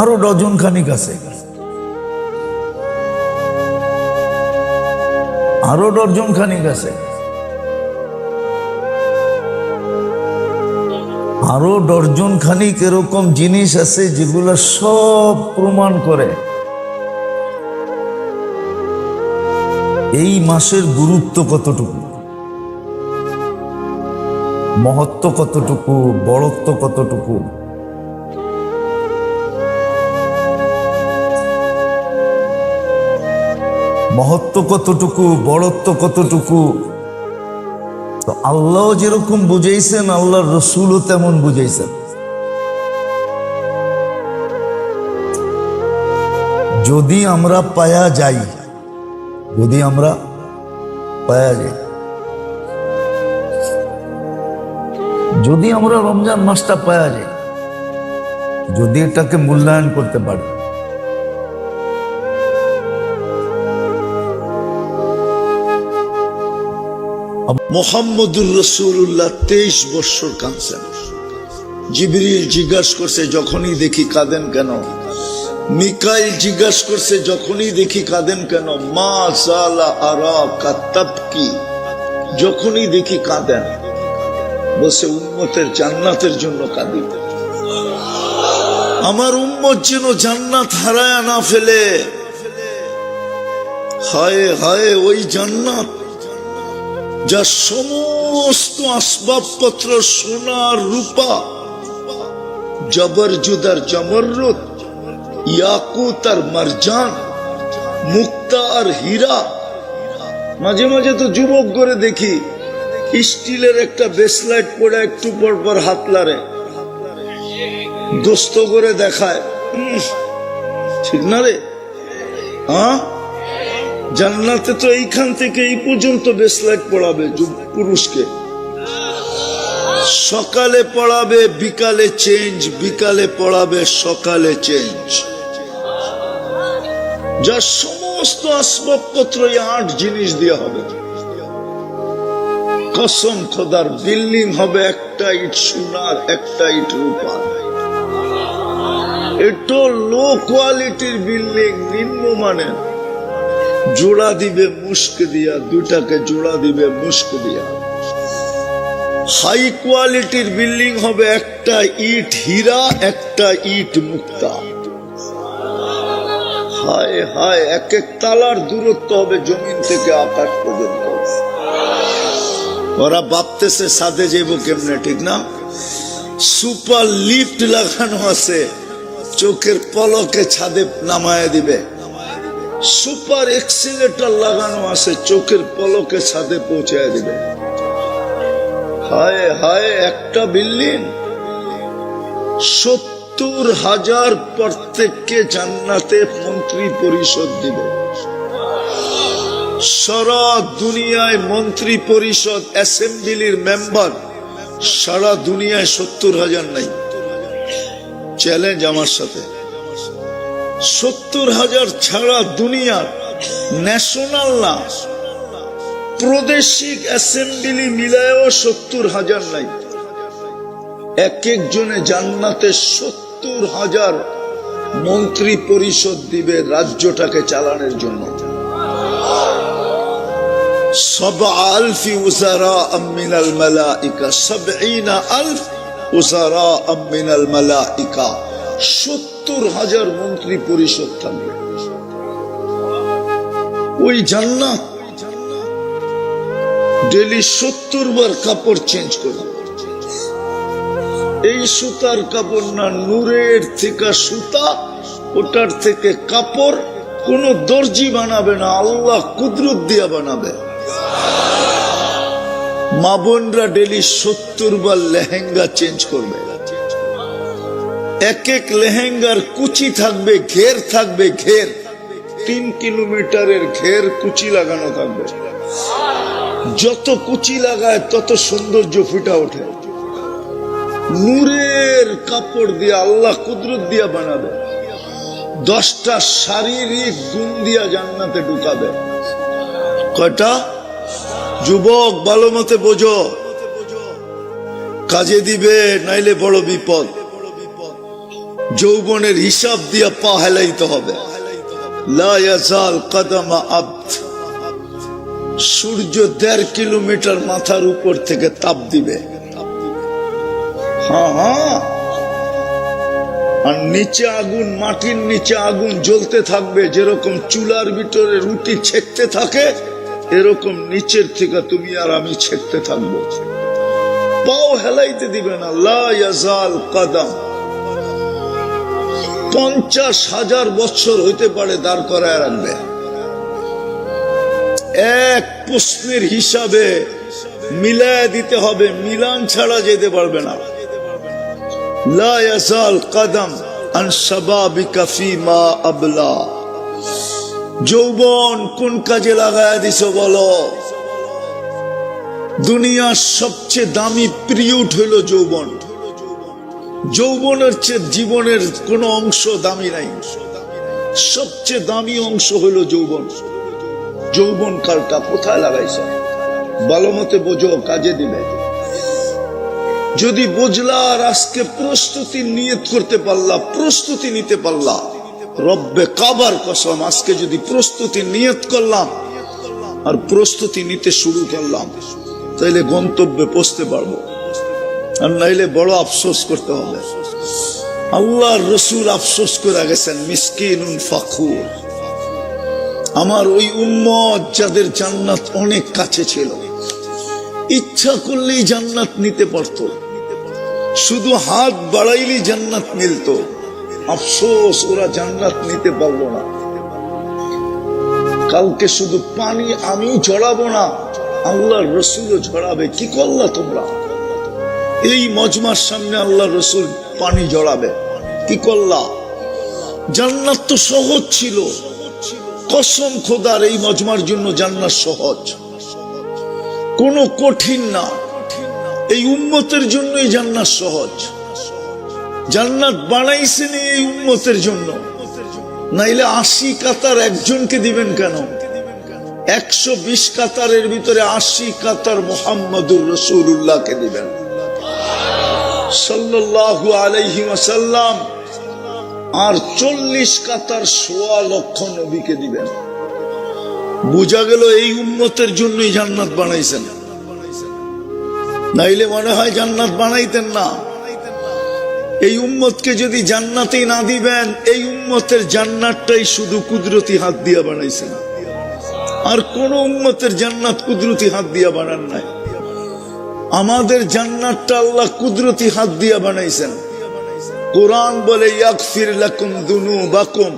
আরো ডজন খানিক আছে, আরো ডজন খানিক আছে, আরো ডজন খানিক এরকম জিনিস আছে যেগুলো সব প্রমাণ করে এই মাসের গুরুত্ব কতটুকু, মহত্ব কতটুকু, বড়ত্ব কতটুকু। মহত্ব কতটুকু, বড়ত্ব কতটুকু। তো আল্লাহ যেরকম বুঝাইছেন, আল্লাহর রসুলও তেমন বুঝাইছেন। যদি আমরা পায়া যাই, যদি আমরা পায়া যাই, যদি আমরা রমজান মাসটা পায়া যাই, যদি এটাকে মূল্যায়ন করতে পারি, মোহাম্মদুর রাসূলুল্লাহ 23 বছর কাঁদছেন। জিবরিল জিজ্ঞাসা করছে, যখনই দেখি কাঁদেন কেন? মিকাইল জিজ্ঞাসা করছে, যখনই দেখি কাঁদেন কেন? মা জালা আরাকা তাবকি, যখনই দেখি কাঁদেন। বলছে, উম্মতের জান্নাতের জন্য কাঁদি, আমার উম্মত যেন জান্নাত হারায়া না ফেলে। হায় হায়, ওই জান্নাত যা সমস্ত আসবাবপত্র সোনার রূপা, জবরজুদ আর জমরুদ, ইয়াকুত আর মারজান, মুক্তা আর হীরা। মাঝে মাঝে তো যুবক করে দেখি স্টিলের একটা বেসলাইট পরে একটু পর পর হাত লারে, দোস্ত করে দেখায়। ঠিক না রে? হ্যাঁ, জান্নাতে তো এইখান থেকে এই পর্যন্ত বেসলাইট পড়াবে পুরুষকে, সকালে পড়াবে, বিকালে চেঞ্জ, বিকালে পড়াবে, সকালে চেঞ্জ। যা সমস্ত আসবাবপত্র 8 জিনিস দিয়ে হবে। কসম খোদার, বিল্ডিং হবে একটা ইট সোনার, একটা ইট রূপার। এটা লো কোয়ালিটির বিল্ডিং, নিম্নমানের। জোড়া দিবে মুস্ক দিয়া, দুটাকে জোড়া দিবে মুস্ক দিয়া। হাই কোয়ালিটির বিল্ডিং হবে একটা ইট হীরা, একটা ইট মুক্তা। হায় হায়, এক এক তালার দূরত্ব হবে জমিন থেকে আকাশ পর্যন্ত। ওরা ভাবতেছে ছাদে যাইব কেমনে, ঠিক না? সুপার লিফট লাগানো আছে, চোখের পলকে ছাদে নামায় দিবে। সুপার এক্সিলেটর লাগানো আছে, চোখের পলকে ছাদে পৌঁছায় দিবে। হায় হায়, একটা বিল্ডিং 70,000 প্রত্যেককে জান্নাতে মন্ত্রী পরিষদ দিবে। সারা দুনিয়ায় মন্ত্রী পরিষদ, অ্যাসেম্বলির মেম্বার সারা দুনিয়ায় 70,000 নাই। চ্যালেঞ্জ আমার সাথে, 70,000 ছাড়া দুনিয়ার ন্যাশনাল না, প্রাদেশিক অ্যাসেম্বলি মিলায়ও 70,000 নাই। এক একজনে জান্নাতে 70,000 মন্ত্রী পরিষদ দিবে রাজ্যটাকে চালানোর জন্য। 70,000 উজারা মিনাল মালাইকা, 70,000 উজারা মিনাল মালাইকা। 70,000 মন্ত্রী পরিষদ থাকবে। ওই জান্নাত ডেলি 70 বার কাপড় চেঞ্জ করবে। এই সুতার কাপড় না, নূরের থেকে সুতা, ওটার থেকে কাপড় কোন দর্জি বানাবে না, আল্লাহ কুদরত দিয়া বানাবে। মা বোনরা ডেলি 70 বার লেহেঙ্গা চেঞ্জ করবে। এক এক লেহেঙ্গার কুচি থাকবে, ঘের থাকবে, ঘের 3 কিলোমিটারের ঘের কুচি লাগানো থাকবে। যত কুচি লাগায় তত সৌন্দর্য ফুটা ওঠে। নূরের কাপড় দিয়ে আল্লাহ কুদরত দিয়া বানাবে। 10টা শারীরিক গুণ দিয়া জান্নাতে ঢুকাবে। কয়টা? যুবক ভালো মতে বোঝো, কাজে দিবে নাইলে বড় বিপদ। যৌবনের হিসাব দিয়া পা হেলাইতে হবে। লা ইয়াজাল কদমা আবদ। সূর্য 1.5 কিলোমিটার মাথার উপর থেকে তাপ দিবে। হ্যাঁ, আর নিচে আগুন, মাটির নিচে আগুন জ্বলতে থাকবে। যেরকম চুলার ভিতরে রুটি ছেঁকতে থাকে, এরকম নিচের থেকে তুমি আর আমি ছেঁকতে থাকবো। পাও হেলাইতে দিবে না। লা ইয়াজাল কদম। 50,000 বছর হইতে পারে দাঁড় করায় রাখবে। এক প্রশ্নের হিসাবে মিলায় দিতে হবে, মিলান ছাড়া যেতে পারবে না। লা ইয়াজাল কদম আন শাবাবিকা ফিমা আবলা। যৌবন কোন কাজে লাগায় দিছো বলো? দুনিয়ার সবচেয়ে দামি পিরিয়ড হইল যৌবন। যৌবনের চেয়ে জীবনের কোন অংশ দামি নাই। সবচেয়ে দামি অংশ হইল যৌবন। যৌবন কালটা কোথায় লাগাইছ? ভালো মতে বোঝো, কাজে দিবে। যদি বুঝলা আর আজকে প্রস্তুতি নিয়ত করতে পারলা, প্রস্তুতি নিতে পারলা, রব্বে কাবার কসম, আজকে যদি প্রস্তুতি নিয়ত করলাম আর প্রস্তুতি নিতে শুরু করলাম, তাইলে গন্তব্যে পৌঁছতে পারবো। আর নাইলে বড় আফসোস করতে হবে। আল্লাহর রসুল আফসোস করে গেছেন, মিসকিনুন ফাখুর। আমার ওই উম্মত যাদের জান্নাত অনেক কাছে ছিল, ইচ্ছা করলেই জান্নাত নিতে পারত, শুধু হাত বাড়াইলেই জান্নাত মিলত। আফসোস, ওরা জান্নাত নিতে পারলো না। কালকে শুধু পানি আমিও ঝরাবো না, আল্লাহর রসুলও ঝরাবে। কি করলা তোমরা? এই মজমার সামনে আল্লাহর রসুল পানি ঝরাবে, কি করলা? জান্নাত তো সহজ ছিল। কসম খোদার, এই মজমার জন্য জান্নাত সহজ, কোনো কঠিন না। এই উম্মতের জন্যই জান্নাত সহজ। জান্নাত বানাইছেন এই উম্মতের জন্য, নাইলে 80 কাতার একজনকে দিবেন কেন? 120 কাতারের ভিতরে 80 কাতার মুহাম্মদুর রাসূলুল্লাহকে দিবেন সাল্লাল্লাহু আলাইহি ওয়াসাল্লাম, আর 40 কাতার 1.25 লক্ষ নবীকে দিবেন। বুঝা গেল এই উম্মতের জন্যই জান্নাত বানাইছেন, নাইলে মনে হয় জান্নাত বানাইতেন না। এই উম্মতকে যদি জান্নাতেই না দিবেন, এই উম্মতের জান্নাতটাই শুধু কুদরতি হাত দিয়া বানাইছেন, আর কোন উম্মতের জান্নাত কুদরতি হাত দিয়া বানান নাই। আমাদের জান্নাতটা আল্লাহ কুদরতি হাত দিয়া বানাইছেন। কোরআন বলে, ইয়াগফির লাকুম যুনুবাকুম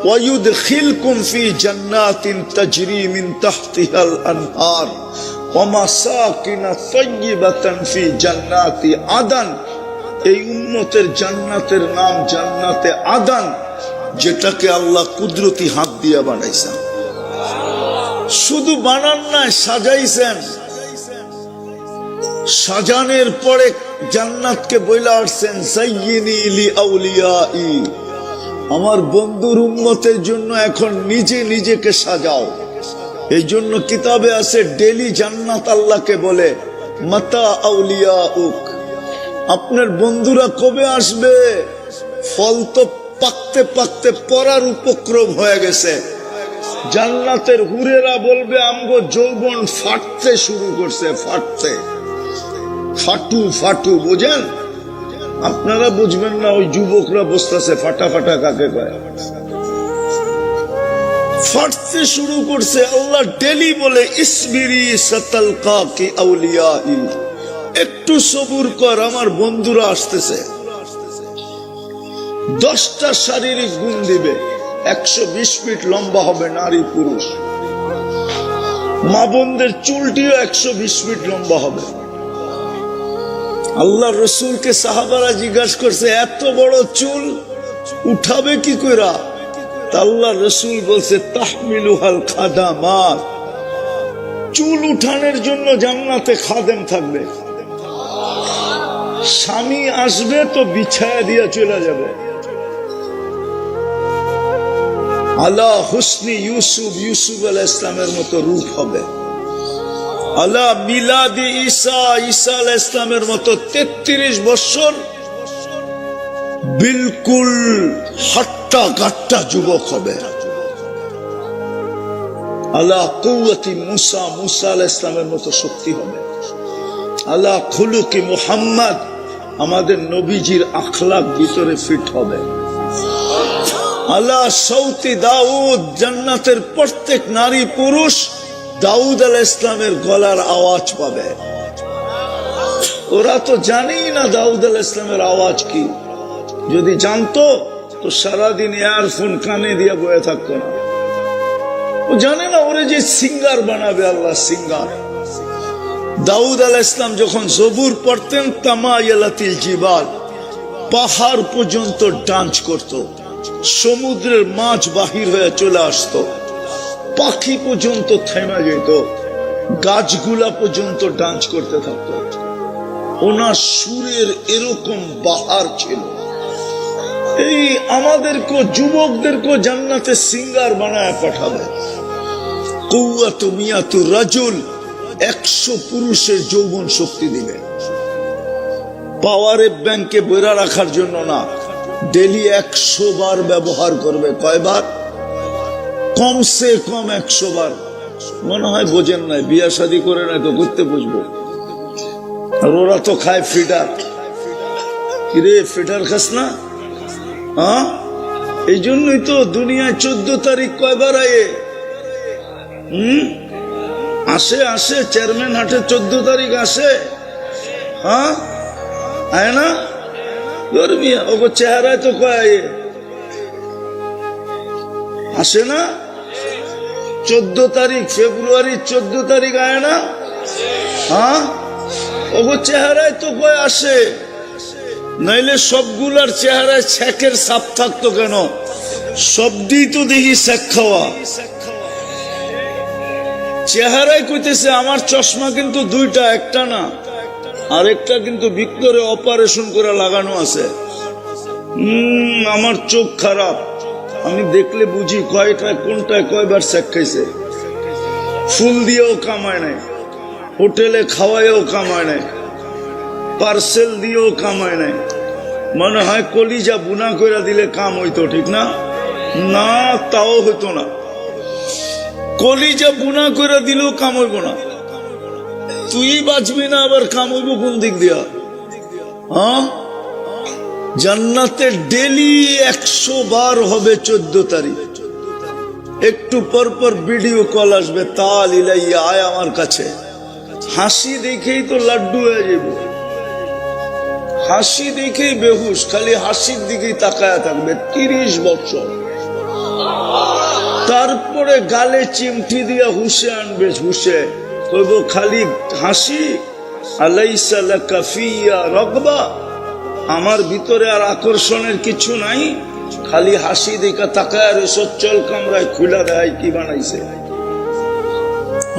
ওয়া ইউদখিলকুম ফি জান্নাতিন তাজরি মিন তাহতিহাল আনহার ওয়া মাসাকিন তাইয়্যিবাতান ফি জান্নাতি আদান। এই উম্মতের জান্নাতের নাম জান্নাতে আদান, যেটাকে আল্লাহ কুদরতি হাত দিয়া বানাইছেন। শুধু বানান নাই, সাজাইছেন। সাজানের পরে জান্নাতকে বইলা আসছেন, যায়্যিনি লিআউলিয়াই। আমার বন্ধুর উম্মতের জন্য এখন নিজে নিজেকে সাজাও। এই জন্য কিতাবে আছে, ডেলি জান্নাত আল্লাহকে বলে, মাতা আউলিয়াউক, আপনার বন্ধুরা কবে আসবে? ফল তো পাকতে পাকতে পড়ার উপক্রম হয়ে গেছে। জান্নাতের হুরেরা বলবে, আমগো যৌবন ফাটতে শুরু করছে, ফাটতে, ফাটু ফাটু, বোঝেন? আপনারা বুঝবেন না, ওই যুবকরা বসতেছে ফাটা ফাটা কাকে কয়, ফাটতে শুরু করছে। আল্লাহ ডেলি বলে ইসবিরি সাতালকা কি আউলিয়াই, একটু সবুর কর, আমার বন্ধুরা আসতেছে। 10টা শারীরিক গুণ দিবে, 120 ফিট লম্বা হবে নারী পুরুষ, মা বোনদের চুলটিও 120 ফিট লম্বা হবে। আল্লাহ রসুলকে সাহাবারা জিজ্ঞাসা করছে, এত বড় চুল উঠাবে কি কইরা? আল্লাহ রসুল বলছে, তাহমিলুহাল খাদামাত, চুল উঠানোর জন্য জান্নাতে খাদেম থাকবে। স্বামী আসবে তো বিছায়া দিয়া চলে যাবে। আলা হুসনি ইউসুফ, ইউসুফ আলাইহিস সালামের মতো রূপ হবে। আলা মিলাদি ঈসা, ঈসা আলাইহিস সালামের মতো 33 বছর বিলকুল হাট্টা গাট্টা যুবক হবে। আলা কুওয়াতি মুসা, মুসা আলাইহিস সালামের মতো শক্তি হবে। আলা খুলুকি মুহাম্মদ, আমাদের নবীজির আখলাক ভিতরে ফিট হবে। আলা সৌতি দাউদ, জান্নাতের প্রত্যেক নারী পুরুষ দাউদ আলাইহিস সালামের গলার আওয়াজ পাবে। ওরা তো জানেই না দাউদ আলাইহিস সালামের আওয়াজ কি। যদি জানতো তো সারাদিন ইয়ারফোন কানে দিয়ে বয়ে থাকতো না। ও জানে না ওরে যে সিঙ্গার বানাবে আল্লাহ, সিঙ্গার। দাউদ আলাইহিস সালাম যখন জবুর পড়তেন, তামায়ালাতিল জিবাল, পাহাড় পর্যন্ত ডান্স করত, সমুদ্রের মাছ বাহির হয়ে চলে আসতো, পাখি পর্যন্ত থেমে যেত, গাছগুলা পর্যন্ত ডান্স করতে থাকতো। ওনার সুরের এরকম বাহার ছিল। এই আমাদেরকে যুবকদেরকে জান্নাতে সিঙ্গার বানায় পাঠাবে। কুওয়াতু মিয়াতু রাজুল, 100 পুরুষের যৌবন শক্তি দিবে। পাওয়ারে ব্যাংকে বইরা রাখার জন্য না, ডেলি 100 বার ব্যবহার করবে। কয়বার? কমসে কম 100 বার। মনে হয় বোঝেন নাই, বিয়া শাদী করে না তো করতে বুঝবো। আর ওরা তো খায় ফিডার। কিরে ফিডার খাস না? হ্যাঁ, এই জন্যই তো দুনিয়ায় 14 তারিখ কয়বার আয়ে? আসে আসে, চেয়ারম্যান হাটে 14 তারিখ আসে। হ্যাঁ আয় না? মিয়া ওগো চেহারায় তো কয় আয়ে, আসে না? 14 তারিখ ফেব্রুয়ারি 14 তারিখ আয় না? হ্যাঁ ওগো চেহারায় তো কয় আসে। নাইলে সবগুলার চেহারায় ছেকের ছাপ থাকতো কেন? সবদি তো দেখি ছেক খাওয়া। চেহারায় কইতেছে আমার চশমা কিন্তু 2টা, একটা না, আরেকটা কিন্তু ভিতরে অপারেশন করে লাগানো আছে। আমার চোখ খারাপ, আমি দেখলে বুঝি কয়টায় কোনটায় কয়বার ছেক খাইছে। ফুল দিয়েও কামায় নাই, হোটেলে খাওয়াইও কামায় নাই, পার্সেল দিয়েও কামায় নাই। মনে হয় কলিজা বুনা করে দিলে কাম হইতো, ঠিক না? না, তাও হইতো না। কলিজা বুনা করে দিলেও কাম হইব না। তুই বাঁচবি না, আবার কাম হইব কোন দিক দিয়া? হ্যাঁ, জান্নাতে ডেলি 100 বার হবে 14 তারিখ। একটু পর পর ভিডিও কল আসবে, তাল ইলাইয়া, আয় আমার কাছে। হাসি দেখেই তো লাড্ডু হয়ে যাবে, হাসি দেখেই বেহুশ, খালি হাসির দিকেই তাকায়া থাকবে 30 বছর। তারপরে গালে চিমটি দিয়া হুশে আনবে, হুশে কইব খালি হাসি। আলাইসা লাকা ফিয়া রাগবা, আমার ভিতরে আর আকর্ষণের কিছু নাই, খালি হাসি দেখা তাকায় আর সচ্ছল কামরায় খুলা দেয় কি বানাইছে।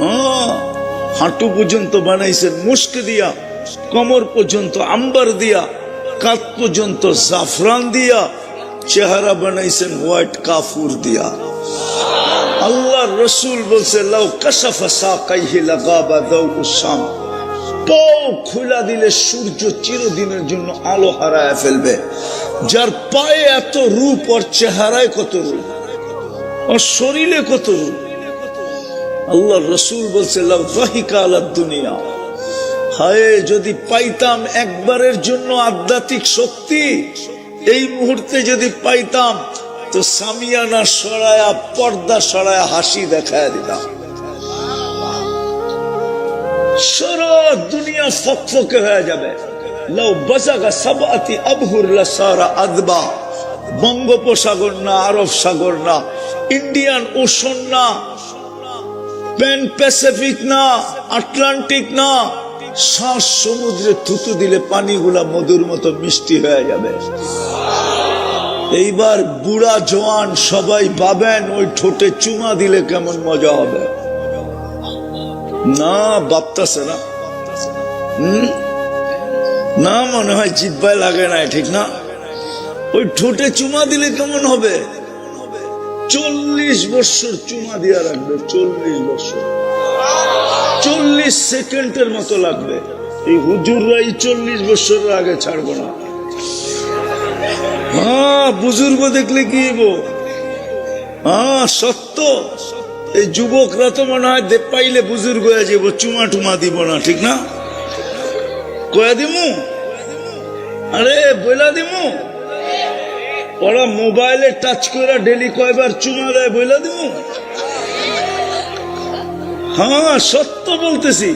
হ্যাঁ, হাঁটু পর্যন্ত বানাইছেন মুস্ক দিয়া, কোমর পর্যন্ত আম্বার দিয়া, কাঁধ পর্যন্ত জাফরান দিয়া, চেহারা বানাইছেন হোয়াইট কাফুর দিয়া। আল্লাহ রসুল বলছে লাউ কাশাফা সাকাইহি লাগাবা দাউস শাম, পাও খুলা দিলে সূর্য চিরদিনের জন্য আলো হারায় ফেলবে। যার পায়ে এত রূপ, ওর চেহারায় কত রূপ, ওর শরীরে কত রূপ। আল্লাহ রসুল বলছে লাউ যাহিকা আলাদ দুনিয়া, হায় যদি পাইতাম একবারের জন্য আধ্যাত্মিক শক্তি, এই মুহূর্তে যদি পাইতাম তো সামিয়ানা সরায়া, পর্দা সরায়া হাসি দেখায় দিতাম। সারা দুনিয়া ফকফকে হয়ে যাবে। লাউ বাজাগা সাবআতি আবহুর লাসারা আদবা। বঙ্গোপসাগর না, আরব সাগর না, ইন্ডিয়ান ওশন না, প্যান প্যাসিফিক না, আটলান্টিক না, শ্বাস সমুদ্রে থুতু দিলে পানিগুলা মধুর মতো মিষ্টি হয়ে যাবে। এইবার বুড়া জওয়ান সবাই ভাবেন ওই ঠোঁটে চুমা দিলে কেমন মজা হবে। না ভাবতেছে না, না মনে হয় জিহ্বায় লাগে না, ঠিক না? ওই ঠোঁটে চুমা দিলে কেমন হবে? 40 বছর চুমা দিয়া রাখবে, 40 বছর, 40 সেকেন্ডের মতো লাগবে। এই হুজুররা 40 বছরের আগে ছাড়বো না। হ্যাঁ, বুজুর্গ দেখলে কি হবো? হ্যাঁ সত্য। এই যুবকরা তো মনে হয় পাইলে বুজুর্গ হয়ে যাবো, চুমা টুমা দিব না, ঠিক না? কয়া দিমু, আরে বইলা দিমু। ওরা মোবাইলে টাচ করে ডেলি কয়বার চুমা দেয় বইলা দিমু। হ্যাঁ সত্য বলতেছি।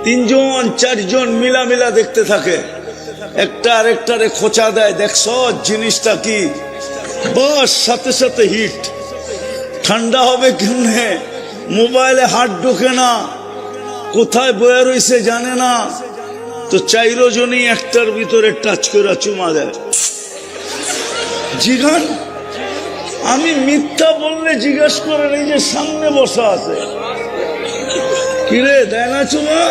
3 জন 4 জন মিলা দেখতে থাকে, একটা আরেকটারে খোঁচা দেয়, দেখছ জিনিসটা কি? বাস সাথে সাথে হিট। ঠান্ডা হবে কেমনে? মোবাইলে হাত ঢোকে না, কোথায় বয়ে রয়েছে জানে না, তো 4 জনই একটার ভিতরে টাচ করে চুমা দেয়। জিগান, আমি মিথ্যা বললে জিজ্ঞেস করেন, এই যে সামনে বসা আছে, কিরে দেয় না চুমা?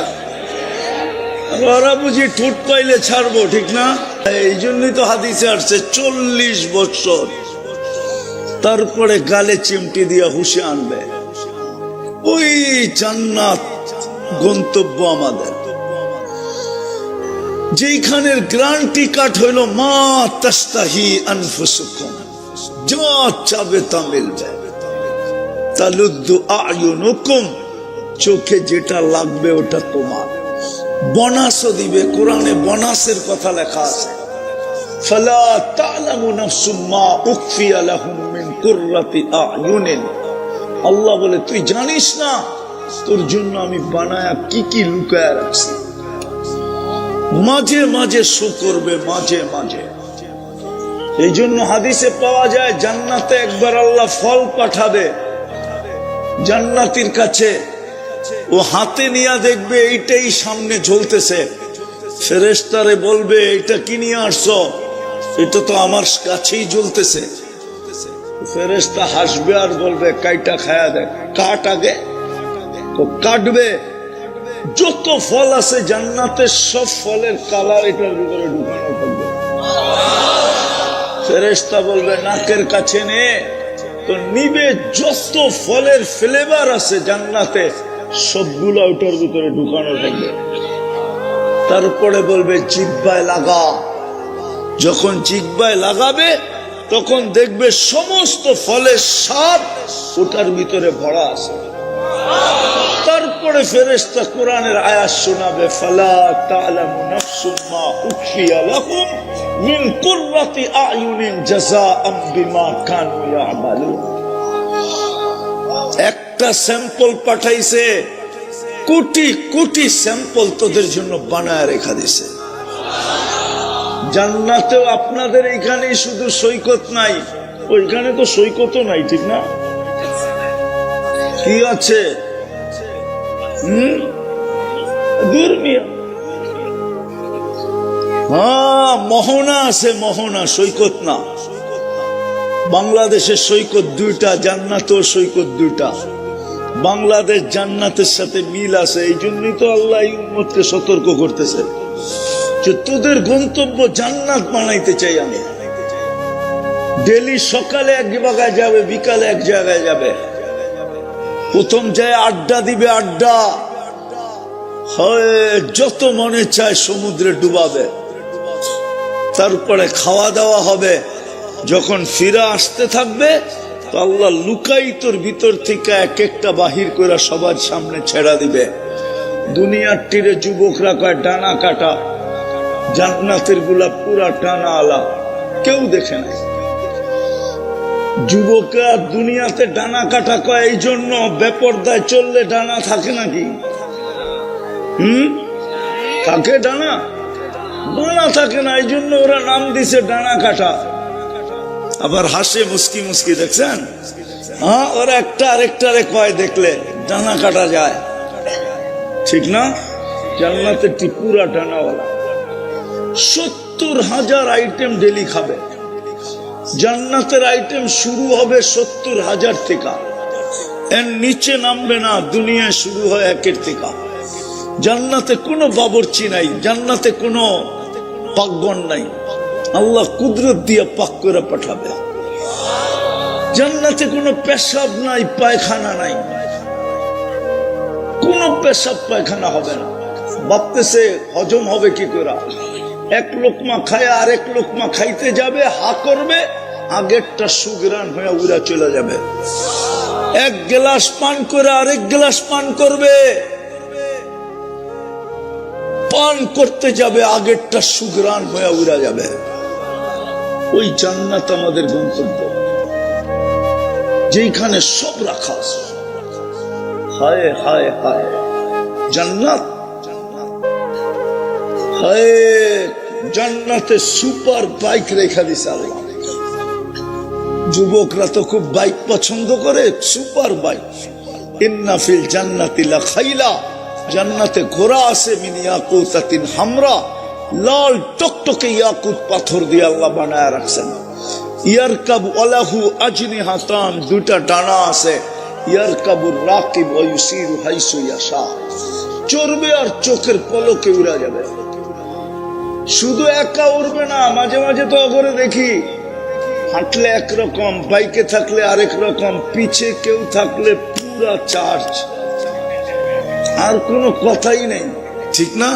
ওরা বুঝি ঠোঁট পাইলে ছাড়বো, ঠিক না? এই জন্যই তো হাদিসে আসছে 40 বছর, তারপরে গালে চিমটি দিয়ে হুশে আনবে। ওই জান্নাত গন্তব্য আমাদের, যেখানের গ্যারান্টি কার্ড হইল মা তাস্তাহি আনফুসুকুম, যা চাবে তা মিলবে। তালুদ্দু আয়ুনুকুম, চোখে যেটা লাগবে ওটা তোমার। বোনাসও দিবে, কোরআনে বোনাসের কথা লেখা আছে। ফালা তা'লামু নাফসুম মা উখফিয়া লাহুম মিন কুররাতি আয়ুনিন। আল্লাহ বলে তুই জানিস না তোর জন্য আমি বানায়া কি কি লুকায়া রাখছি। মাঝে মাঝে শো করবে, মাঝে মাঝে। এই জন্য হাদিসে পাওয়া যায় জান্নাতে একবার আল্লাহ ফল পাঠাবে জান্নাতীর কাছে, ও হাতে নিয়ে দেখবে এইটাই সামনে ঝুলতেছে। ফেরেশতারে বলবে এটা কি নিয়ে আসছো? এটা তো আমার কাছেই ঝুলতেছে। ফেরেশতা হাসবে আর বলবে কাইটা খায়া দেখ, কাট আগে। তো কাটবে, যত ফল আছে জান্নাতের সব ফলের কালার এটার ভিতরে ঢুকানো থাকবে। ফেরেশতা বলবে নাকের কাছে নে, তো নিবে যত ফলের ফ্লেভার আছে জান্নাতে সবগুলো ওটার ভিতরে ঢুকানো থাকবে। তারপরে বলবে জিহ্বায় লাগা। যখন জিহ্বায় লাগাবে তখন দেখবে সমস্ত ফলের স্বাদ ওটার ভিতরে ভরা আছে। তারপরে ফেরেশতা কোরআনের আয়াত শোনাবে, ফালা তা'লামু নাফসুম মা উখফিয়া লাহুম মিন কুররাতি আয়ুনিন জাযাআম বিমা কানু ইয়ামালুন। একটা স্যাম্পল পাঠাইছে, কোটি কোটি স্যাম্পল তোদের জন্য বানায় রেখা দিছে। জান্নাতেও আপনাদের এখানে শুধু সৈকত নাই, ওইখানে তো সৈকতও নাই, ঠিক না? কি আছে? হ্যাঁ মোহনা আছে, মোহনা, সৈকত না। বাংলাদেশের সৈকত 2টা, জান্নাতেও সৈকত 2টা। বাংলাদেশ জান্নাতের সাথে মিল আছে, এই জন্যই তো আল্লাহ এই উম্মতকে সতর্ক করতেছে যে তোদের গন্তব্য জান্নাত বানাইতে চাই আমি। ডেলি সকালে এক জায়গায় যাবে, বিকালে এক জায়গায় যাবে। প্রথম যায় আড্ডা দিবে, আড্ডা হয় যত মনে চায় সমুদ্রে ডুবাবে। তারপরে খাওয়া দাওয়া হবে। যখন ফিরে আসতে থাকবে তো আল্লাহ লুকাই তোর ভিতর থেকে এক একটা বাহির করে সবার সামনে ছেড়া দিবে। দুনিয়ার তীরে যুবকরা কয় ডানা কাটা, জান্নাতের গুলা পুরা টানা আলা, কেউ দেখে নাই। যুবকরা দুনিয়াতে ডানা কাটা কয় এই জন্য, বেপরদায় চললে ডানা থাকে নাকি? থাকে ডানা? ডানা থাকে না, এই জন্য ওরা নাম দিছে ডানা কাটা। আবার হাসে মুস্কি মুস্কি, দেখছেন? হ্যাঁ, ওরা একটা আরেকটারে কয় দেখলে ডানা কাটা যায়, ঠিক না? জান্নাতের পুরা ডানাওয়ালা। 70,000 আইটেম ডেলি খাবে। জান্নাতের আইটেম শুরু হবে 70,000 থেকে, এর নিচে নামবে না। দুনিয়া শুরু হয় 1 থেকে। জান্নাতে কোনো বাবরচি নাই, জান্নাতে কোনো পাকঘর নাই, আল্লাহ কুদরত দিয়ে পাক করে পাঠাবে। জান্নাতে কোনো পেশাব নাই, পায়খানা নাই, কোনো পেশাব পায়খানা হবে না। ভাবতেছে হজম হবে কি করে? 1 লোকমা খায় আরেক লোকমা খাইতে যাবে, হা করবে, আগেরটা সুগ্রান হয়ে উড়া চলে যাবে। 1 গ্লাস পান করে আরেক গ্লাস পান করবে, পান করতে যাবে, আগেরটা সুগ্রান হয়ে উড়া যাবে। ওই জান্নাত আমাদের গন্তব্য, যেখানে সব রাখা আছে। হায় হায় হায়, জান্নাত! হায়, জান্নাতে সুপার বাইক রেখা দিছে আল্লাহ। যুবকরা তো খুব বাইক পছন্দ করে, সুপার বাইক। ইন্না ফিল জান্নাতি লাখাইলা, জান্নাতে ঘোড়া আছে, মিন ইয়াকুতাতিন হামরা, লাল টকটকে ইয়াকুত পাথর দিয়ে আল্লাহ বানায় রাখছেন। ইয়ারকাবু আলাহু আজনিহাতান, 2টা ডানা আছে। ইয়ারকাবুর রাকিব ওয়া ইউসিরু হাইসু ইয়াশা, চড়বে আর চোখের পলকে উড়া যাবে। শুধু একা উড়বে না, মাঝে মাঝে তো করে দেখি হাঁটলে একরকম, বাইকে থাকলে আরেক রকম, পিছে কেউ থাকলে পুরা চার্জ, আর কোনো কথাই নেই, ঠিক না?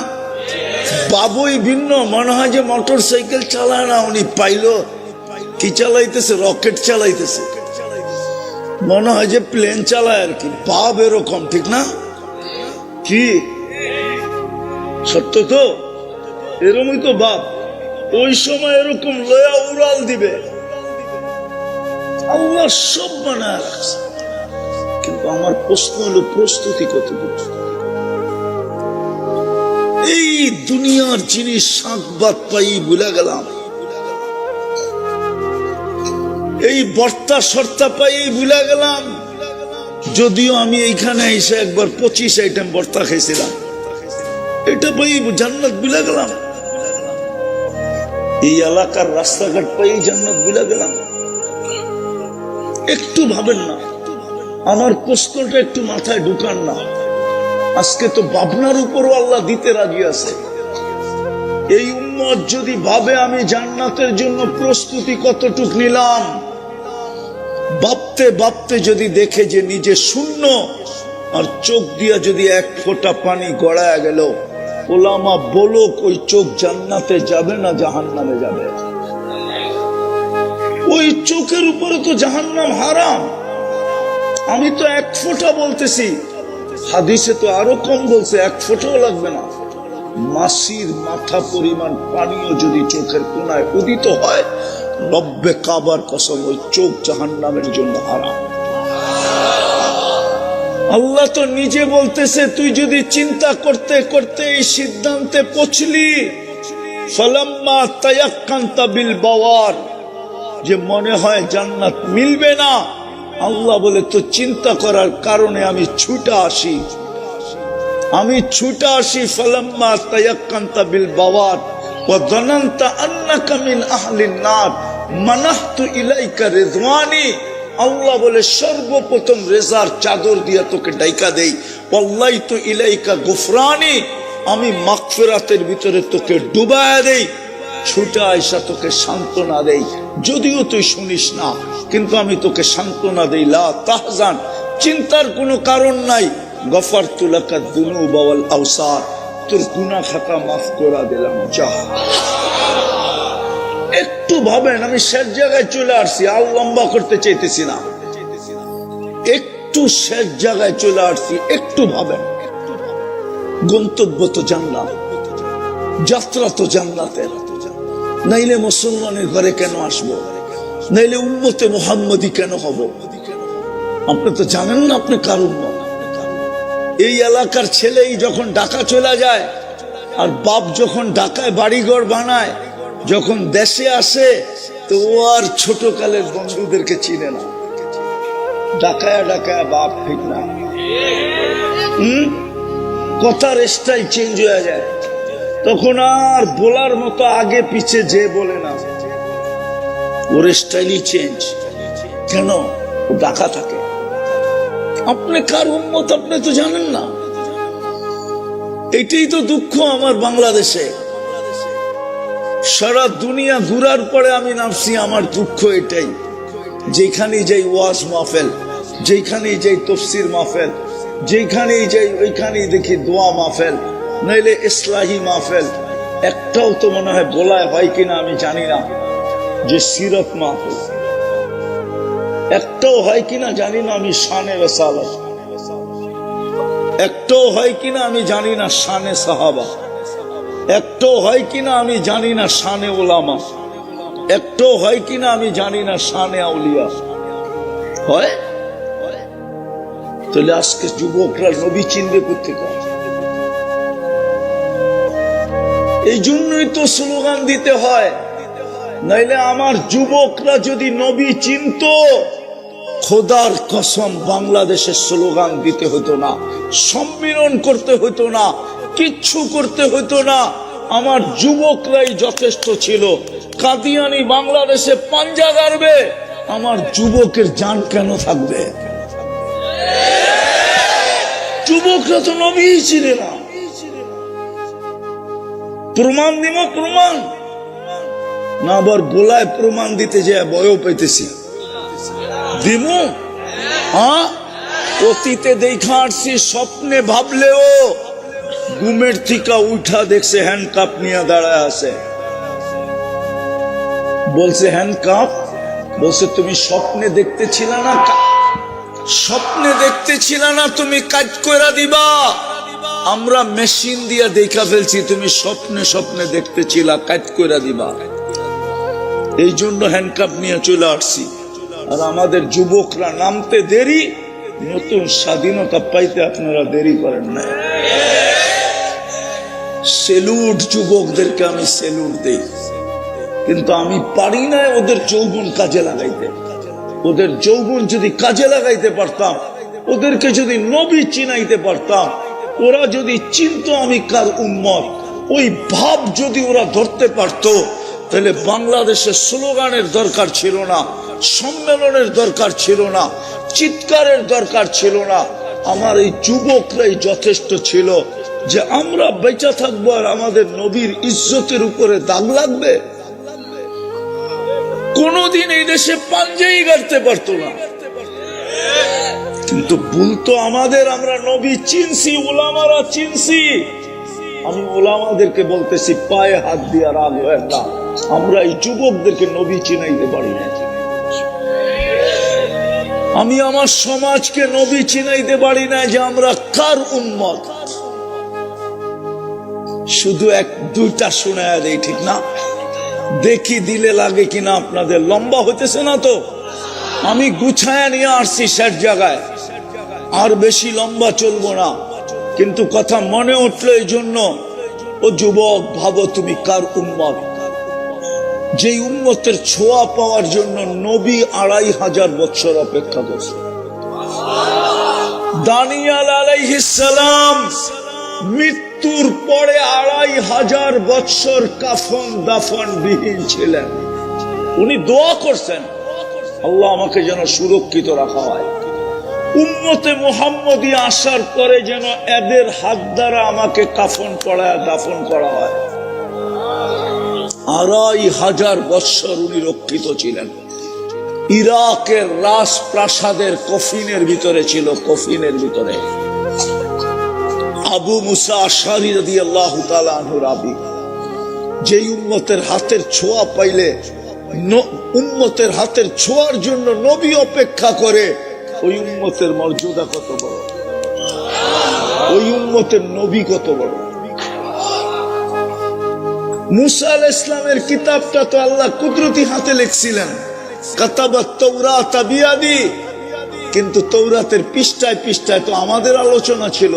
বাবুই ভিন্ন, মনে হয় যে মোটর সাইকেল চালায় না, উনি পাইলট। কি চালাইতেছে? রকেট চালাইতেছে। মনে হয় যে প্লেন চালায় আর কি। বাপ এরকম, ঠিক না? কি সত্য তো? এরকমই তো বাপ। ওই সময় এরকম লয়া উড়াল দিবে। আল্লাহ সব বানায় রাখছে, কিন্তু আমার প্রশ্ন হলো প্রস্তুতি কতটুকু? এই দুনিয়ার জিনিস শাকবাদ পাই ভুলে গেলাম, এই বর্তা সর্তা পাই ভুলে গেলাম। যদিও আমি এইখানে এসে একবার 25 আইটেম বর্তা খাইছিলাম, এটা পাই জান্নাত ভুলে গেলাম। এই এলাকার রাস্তাঘাট পাই জান্নাত ভুলে গেলাম। একটু ভাবেন না, আমার প্রশ্নটা একটু মাথায় ঢুকান না। আজকে তো ভাবনার উপরও আল্লাহ দিতে রাজি আছে। এই উম্মত যদি ভাবে আমি জান্নাতের জন্য প্রস্তুতি কতটুক নিলাম, ভাবতে ভাবতে যদি দেখে যে নিজে শূন্য, আর চোখ দিয়া যদি 1 ফোঁটা পানি গড়ায় গেল, ওলামা বলুক ওই চোখ জান্নাতে যাবে না জাহান্নামে যাবে। ওই চোখের উপরে তো জাহান্নাম হারাম। আমি তো 1 ফোঁটা বলতেছি, হাদিসে তো আরো কম বলছে, 1 ফোঁটাও লাগবে না। মাসির মাথা পরিমাণ পানিও যদি চোখের কোনায় উদিত হয়, রব্বে কাবার কসম, ওই চোখ জাহান্নামের জন্য হারাম। আল্লাহ তো নিজে বলতেছে, তুই যদি চিন্তা করতে করতে এই সিদ্ধান্তে পৌঁছলি, ফালাম্মা তায়াক্কানতা বিল বাওয়ার, যে মনে হয় জান্নাত মিলবে না, আল্লাহ বলে তো চিন্তা করার কারণে আমি ছুটে আসি, আমি ছুটে আসি। ফালাম্মা তায়াক্কানতা বিল বাওয়ার ওয়া যানানতা আন্নাকা মিন আহলিন নার মানাহতু ইলাইকা রিজওয়ানি, আল্লাহ বলে সর্বপ্রথম রেজার চাদর দিয়া তোকে ডাইকা দেই। ওয়াল্লাহি তো ইলাইকা গুফরানি, আমি মাগফিরাতের ভিতরে তোকে ডুবায়া দেই। ছুটে আইসা তোকে সান্ত্বনা দেই, যদিও তুই শুনিস না, কিন্তু আমি তোকে সান্ত্বনা দেই। লা তাহজান, চিন্তার কোনো কারণ নাই। গফারতু লাকা যুনুবা ওয়াল আওসার, তোর গুনাহ খাতা মাফ করে দিলাম, যা। একটু ভাবেন, আমি শেষ জায়গায় চলে আসছি, আর লম্বা করতে চাইতেছি না, একটু শেষ জায়গায় চলে আসছি, একটু ভাবেন। গন্তব্য তো জানলাম, যাত্রা তো জান্নাতের। নাইলে মুসলমানের ঘরে কেন আসবো? নাইলে উম্মতে মুহাম্মদী কেন হব? আপনি তো জানেন না আপনি কার উম্মত। এই এলাকার ছেলেই যখন ঢাকা চলে যায়, আর বাপ যখন ঢাকায় বাড়িঘর বানায়, যখন দেশে আসে, তো ও আর ছোটকালের বন্ধুদেরকে চিনে না। ঢাকায় ঢাকায় বাপ, ঠিক না? কথার স্টাইল চেঞ্জ হয়ে যায়, তখন আর বলার মতো আগে পিছে যে বলে না, ওর স্টাইলই চেঞ্জ। কেন? ও ঢাকা থাকে। আপনি কার উম্মত আপনি তো জানেন না। এটাই তো দুঃখ আমার বাংলাদেশে। সারা দুনিয়া ঘুরার পরে আমি নামছি, আমার দুঃখ এটাই। যেখানেই যাই ওয়াজ মাহফিল, যেখানেই যাই তফসির মাহফিল, যেখানেই যাই ওইখানেই দেখি দোয়া মাহফিল, নইলে ইসলাহি মাহফিল। একটাও তো মনে হয় বলায় হয় কিনা আমি জানি না যে সিরত মাহফিল। একটাও হয় কিনা জানি না আমি শানে রাসালাত। একটাও হয় কিনা আমি জানি না শানে সাহাবা। একটাও হয় কিনা আমি জানি না শানে ওলামা। একটাও হয় কিনা আমি জানি না শানে আউলিয়া। হয়? তাহলে আজকে যুবকরা নবী চিনবে কোথেকে? এই জন্যই তো স্লোগান দিতে হয়। নাইলে আমার যুবকরা যদি নবী চিনত, খোদার কসম বাংলাদেশের স্লোগান দিতে হতো না, সম্মেলন করতে হতো না, কিচ্ছু করতে হতো না। আমার যুবকরাই যথেষ্ট ছিল। কাদিয়ানি বাংলাদেশে পাঞ্জা গাড়বে, আমার যুবকের জান কেন থাকবে? যুবকরা তো নবী ছিল না। প্রমাণ দিব, প্রমাণ না আবার গোলায় প্রমাণ দিতে যায় বয় পাইতেছি দিব। হ্যাঁ, অতীতে দেখা আসছি, স্বপ্নে ভাবলেও ঘুমের থেকে উঠা দেখছে হ্যান্ডকাপ নিয়ে দাঁড়ায় আছে। বলছে হ্যান্ডকাপ, বলছে তুমি স্বপ্নে দেখতেছিল না, স্বপ্নে দেখতেছিল না, তুমি কাজ করে দিবা। আমরা মেশিন দিয়া দেখা ফেলছি, তুমি স্বপ্নে স্বপ্নে দেখতেছিলা, কাজ করে দিবা। এই জন্য হ্যান্ডকাপ নিয়ে চলে আসছি। আর আমাদের যুবকরা নামতে দেরি, নতুন স্বাধীনতা পাইতে আপনারা দেরি করেন না। সেলুট যুবকদেরকে আমি সেলুট দেই, কিন্তু আমি পারি না ওদের যৌবন কাজে লাগাইতে। ওদের যৌবন যদি কাজে লাগাইতে পারতাম, ওদেরকে যদি নবী চিনাইতে পারতাম, ওরা যদি চিনত আমি কার উম্মত, ওই ভাব যদি ওরা ধরতে পারত, তাহলে বাংলাদেশের স্লোগানের দরকার ছিল না, সম্মেলনের দরকার ছিল না, চিৎকারের দরকার ছিল না। আমার এই যুবকরাই যথেষ্ট ছিল যে আমরা বেঁচে থাকবো আর আমাদের নবীর ইজ্জতের উপরে দাগ লাগবে। কোনদিন এই দেশে পাঞ্জাই গাড়তে পারতো না, কিন্তু বলতো আমাদের, আমরা নবী চিনছি, ওলামারা চিনছি। আমি ওলামাদেরকে বলতেছি, পায়ে হাত দিয়ে রাগ হয় না, আমরা এই যুবকদেরকে নবী চিনাইতে পারি না। আমি আমার সমাজকে নবী চিনাইতে পারি না যে আমরা কার উম্মত। শুধু এক দুইটা শোনায়া দেই, ঠিক না? দেখি দিলে লাগে কিনা আপনাদের। লম্বা হইতেছে না তো? আমি গুছায়া নিয়ে আসছি শেষ জায়গায়, আর বেশি লম্বা চলবো না। কিন্তু কথা মনে উঠলো এই জন্য, ও যুবক ভাবো তুমি কার উম্মত। যেই উম্মতের ছোঁয়া পাওয়ার জন্য নবী 2500 বছর অপেক্ষা করছে। দানিয়াল আলাইহিস সালাম মৃত্যুর পরে 2500 বছর কাফন দাফন বিহীন ছিলেন। উনি দোয়া করছেন, আল্লাহ আমাকে যেন সুরক্ষিত রাখা হয়, উম্মতে মুহাম্মদী আসার পরে যেন এদের হাত দ্বারা আমাকে কাফন পড়ায় দাফন করা হয়। 2500 বছর উনি রক্ষিত ছিলেন। ইরাকের রাজপ্রাসাদের কফিনের ভিতরে ছিল, কফিনের ভিতরে। আবু মুসা আশআরী রাদিয়াল্লাহু তাআলা আনহু রাবী, যেই উম্মতের হাতের ছোঁয়া পাইলে, উম্মতের হাতের ছোঁয়ার জন্য নবী অপেক্ষা করে, ওই উম্মতের মর্যাদা কত বড়। ওই উম্মতের নবী কত বড়। মুসা আলাইহিস ইসলামের কিতাবটা তো আল্লাহ কুদরতি হাতে লিখছিলেন, কাতাবাত তাওরাত বিয়াদি, কিন্তু তৌরাতের পৃষ্ঠায় পৃষ্ঠায় তো আমাদের আলোচনা ছিল।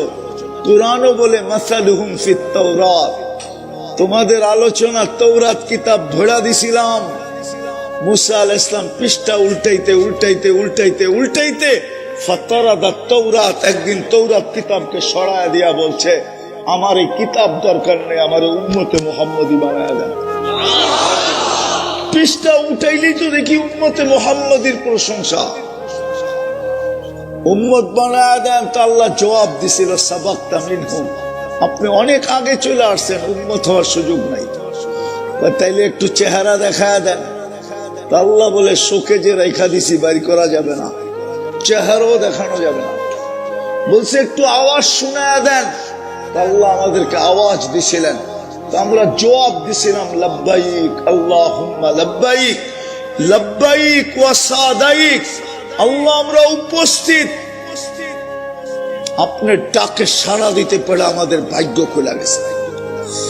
কুরআনও বলে মাসালুহুম ফিত তাওরাত, তোমাদের আলোচনা তৌরাত কিতাব ভরা দিছিলাম। মুসা আলাইহিস সালাম পৃষ্ঠা উল্টাইতে উল্টাইতে উল্টাইতে উল্টাইতে ফাতারাদাত তাওরাত, একদিন তৌরাত কিতাবকে সরায় দিয়া বলছে, আমার এই কিতাব দরকার নেই, আমার উম্মতে মুহাম্মদী বানায় দেন। পৃষ্ঠা উঠাইলেই তো দেখি উম্মতে মুহাম্মদীর প্রশংসা, উম্মত বানায় দেন। তো আল্লাহ জবাব দিছিল, সাবাক্তা মিনহুম, আপনি অনেক আগে চলে আসছেন, উম্মত হওয়ার সুযোগ নাই। তাইলে একটু চেহারা দেখায় দেন। তা আল্লাহ বলে, শোকে যে রেখা দিছি বাড়ি করা যাবে না, চেহারাও দেখানো যাবে না। বলছে একটু আওয়াজ শোনায় দেন। তা আল্লাহ আমাদেরকে আওয়াজ দিছিলেন, তো আমরা জবাব দিছিলাম, লাব্বাইক আল্লাহুম্মা লাব্বাইক, লাব্বাইক ওয়া সাদাইক। আল্লাহ আমরা উপস্থিত, আপনার ডাকে সাড়া দিতে পারে আমাদের ভাগ্য খোলা গেছে।